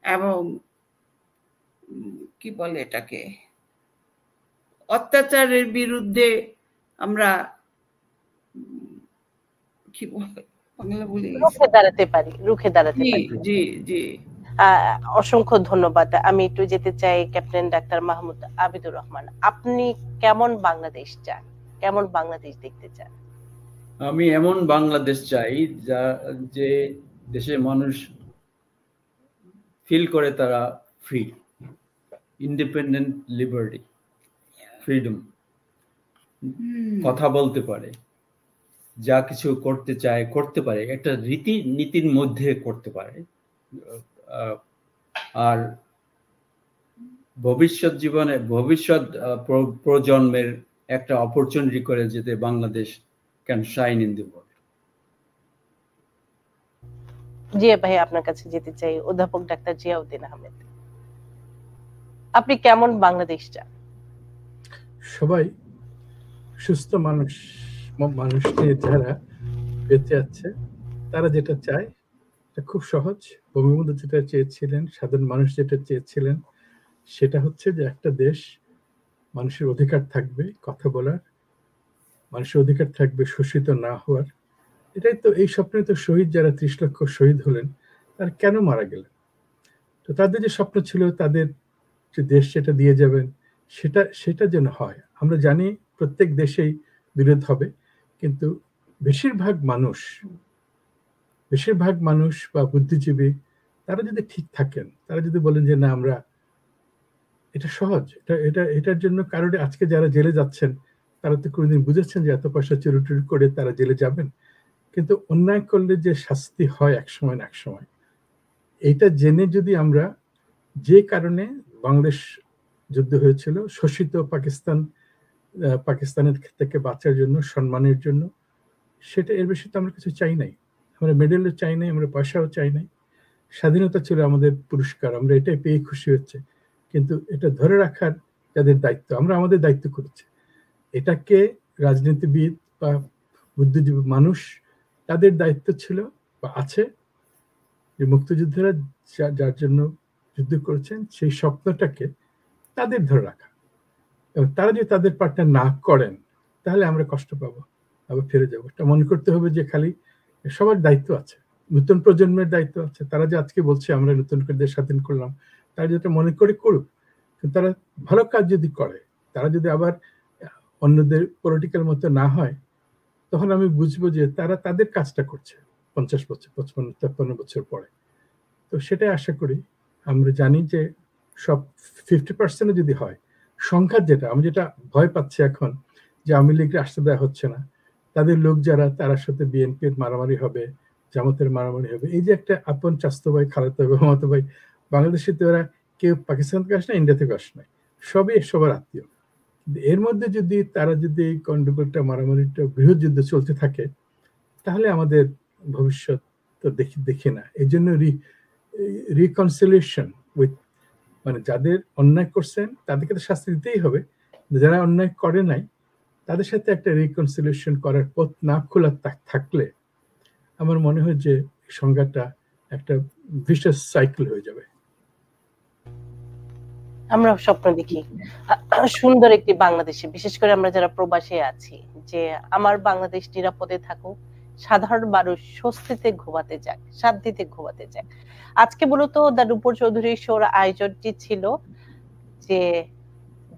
এবং কি বলে এটাকে, অত্যাচারের বিরুদ্ধে আমরা কি বলে বাংলা বলি, রুখে দাঁড়াতে পারি, রুখে দাঁড়াতে পারি। জি জি। অসংখ্য ধন্যবাদ। আমি একটু যেতে চাই ক্যাপ্টেন ডাক্তার মাহমুদ আবিদুর রহমান, আপনি কেমন বাংলাদেশ চান, কেমন বাংলাদেশ দেখতে চান? আমি এমন বাংলাদেশ চাই যে দেশে মানুষ ফিল করে তারা ফ্রি, ইন্ডিপেন্ডেন্ট, লিবার্টি, ফ্রিডম, কথা বলতে পারে, যা কিছু করতে চায় করতে পারে, একটা নীতির মধ্যে করতে পারে, আর ভবিষ্যৎ জীবনে ভবিষ্যৎ প্রজন্মের একটা অপরচুনিটি করে যেতে Bangladesh can shine in the world. জি ভাই, আপনার কাছে যেতে চাই অধ্যাপক ডাক্তার জিয়াউদ্দিন আহমেদ, আপনি কেমন বাংলাদেশ চান? সবাই সুস্থ মানুষ নিয়ে যারা বেঁচে আছে, তারা যেটা চায় খুব সহজ। বঙ্গবন্ধু যেটা চেয়েছিলেন, সাধারণ মানুষ যেটা চেয়েছিলেন, সেটা হচ্ছে যে একটা দেশ, মানুষের অধিকার থাকবে কথা বলার, মানুষের অধিকার থাকবে শোষিত না হওয়ার। এটাই তো, এই স্বপ্নে তো শহীদ যারা 30 লক্ষ শহীদ হলেন, তারা কেন মারা গেলেন? তো তাদের যে স্বপ্ন ছিল, তাদের যে দেশ যেটা দিয়ে যাবেন, সেটা যেন হয়। আমরা জানি প্রত্যেক দেশেই বিরোধ হবে, কিন্তু বেশিরভাগ মানুষ বা বুদ্ধিজীবী তারা যদি ঠিক থাকেন, তারা যদি বলেন যে না, আমরা, এটা সহজ, এটার জন্য কারোর, আজকে যারা জেলে যাচ্ছেন তারা তো কোনোদিন বুঝেছেন যে এত পয়সা চুরি টুরি করে তারা জেলে যাবেন, কিন্তু অন্যায় করলে যে শাস্তি হয় এক সময় না এক সময়, এইটা জেনে যদি আমরা, যে কারণে বাংলাদেশ যুদ্ধ হয়েছিল, শোষিত পাকিস্তানের থেকে বাঁচার জন্য, সম্মানের জন্য, সেটা এর বেশি তো আমরা কিছু চাই নাই। আমরা মেডেলও চাই নাই, আমরা পয়সাও চাই নাই। স্বাধীনতা ছিল আমাদের পুরস্কার, আমরা এটাই পেয়ে খুশি হচ্ছে। কিন্তু এটা ধরে রাখার যাদের দায়িত্ব, আমরা আমাদের দায়িত্ব করেছি। এটাকে রাজনীতিবিদ বা বুদ্ধিজীবী মানুষ, তাদের দায়িত্ব ছিল বা আছে যে মুক্তিযোদ্ধারা যার জন্য যুদ্ধ করেছেন সেই স্বপ্নটাকে তাদের ধরে রাখা। এবং তারা যদি তাদের পার্টটা না করেন তাহলে আমরা কষ্ট পাবো, আবার ফিরে যাবো। এটা মনে করতে হবে যে খালি সবার দায়িত্ব আছে, নতুন প্রজন্মের দায়িত্ব আছে। তারা যে আজকে বলছে আমরা নতুন করে দেশ স্বাধীন করলাম, তারা যেটা মনে করে করুক, কিন্তু তারা ভালো কাজ যদি করে, তারা যদি আবার অন্যদের পলিটিক্যাল মতো না হয়, তখন আমি বুঝবো যে তারা তাদের কাজটা করছে 50 বছর, 55 বছর পরে। তো সেটাই আশা করি। আমরা জানি যে সব 50% যদি হয়, সংখ্যার যেটা আমি যেটা ভয় পাচ্ছি এখন, যে আওয়ামী লীগকে আসতে দেওয়া হচ্ছে না, তাদের লোক যারা, তার সাথে বিএনপির মারামারি হবে, জামাতের মারামারি হবে। এই যে একটা আপন চাস্তো ভাই, খালাতো ভাই, মামাতো ভাই, বাংলাদেশে তো ওরা কেউ পাকিস্তান থেকে আসে না, ইন্ডিয়া থেকে আসে না, সবই সবার আত্মীয়। এর মধ্যে যদি তারা যদি এই গন্ডগোলটা, মারামারিটা, বৃহৎ যুদ্ধ চলতে থাকে, তাহলে আমাদের ভবিষ্যৎ তো দেখি না। এই জন্য রিকনসিলিয়েশন উইথ, মানে যাদের অন্যায় করছেন তাদেরকে তো শাস্তি দিতেই হবে, যারা অন্যায় করে নাই তাদের সাথে একটা রিকনসিলিয়েশন করার পথ না খোলা থাকলে আমার মনে হয় যে সংজ্ঞাটা একটা ভিশাস সাইকেল হয়ে যাবে। আমরা স্বপ্ন দেখি সুন্দর একটি বাংলাদেশে, বিশেষ করে আমরা যারা প্রবাসী আছি, যে আমার বাংলাদেশ নিরাপদে থাকুক, সাধারণ মানুষ স্বস্তিতে ঘুমাতে যাক, শান্তিতে ঘুমাতে যাক। আজকে মূলত দ্য রূপর চৌধুরী শোর আয়োজনটি ছিল যে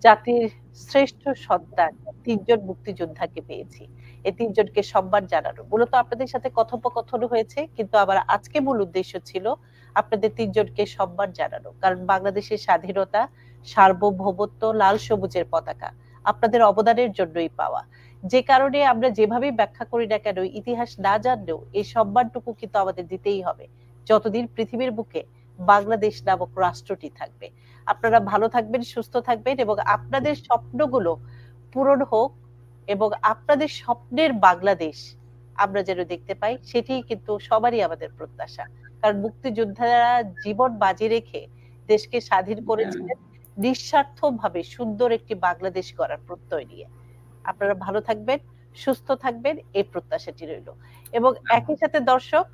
জাতির শ্রেষ্ঠ সন্তান 3 জন মুক্তিযোদ্ধাকে পেয়েছি, এই 3 জনকে সম্মান জানানো। মূলত আপনাদের সাথে কথোপকথন হয়েছে, কিন্তু আবার আজকে মূল উদ্দেশ্য ছিল আপনাদের 3 জনকে সম্মান জানানো। কারণ বাংলাদেশের স্বাধীনতা, সার্বভৌমত্ব, লাল সবুজের পতাকা আপনাদের অবদানের জন্যই পাওয়া। যে কারণে আমরা যেভাবে ব্যাখ্যা করি না কেন, ইতিহাস না জানলেও এই সম্মানটুকু কিন্তু আমাদের দিতেই হবে, যতদিন পৃথিবীর বুকে বাংলাদেশ নামক রাষ্ট্রটি থাকবে। আপনারা ভালো থাকবেন, সুস্থ থাকবেন, এবং আপনাদের স্বপ্নগুলো পূরণ হোক, এবং আপনাদের স্বপ্নের বাংলাদেশ আমরা যেন দেখতে পাই, সেটাই কিন্তু সবারই আমাদের প্রত্যাশা। কারণ মুক্তিযোদ্ধারা জীবন বাজি রেখে দেশকে স্বাধীন করেছিলেন নিঃস্বার্থভাবে সুন্দর একটি বাংলাদেশ গড়ার প্রত্যয় নিয়ে। আপনারা ভালো থাকবেন, সুস্থ থাকবেন, এই প্রত্যাশাটি রইল। এবং একই সাথে দর্শক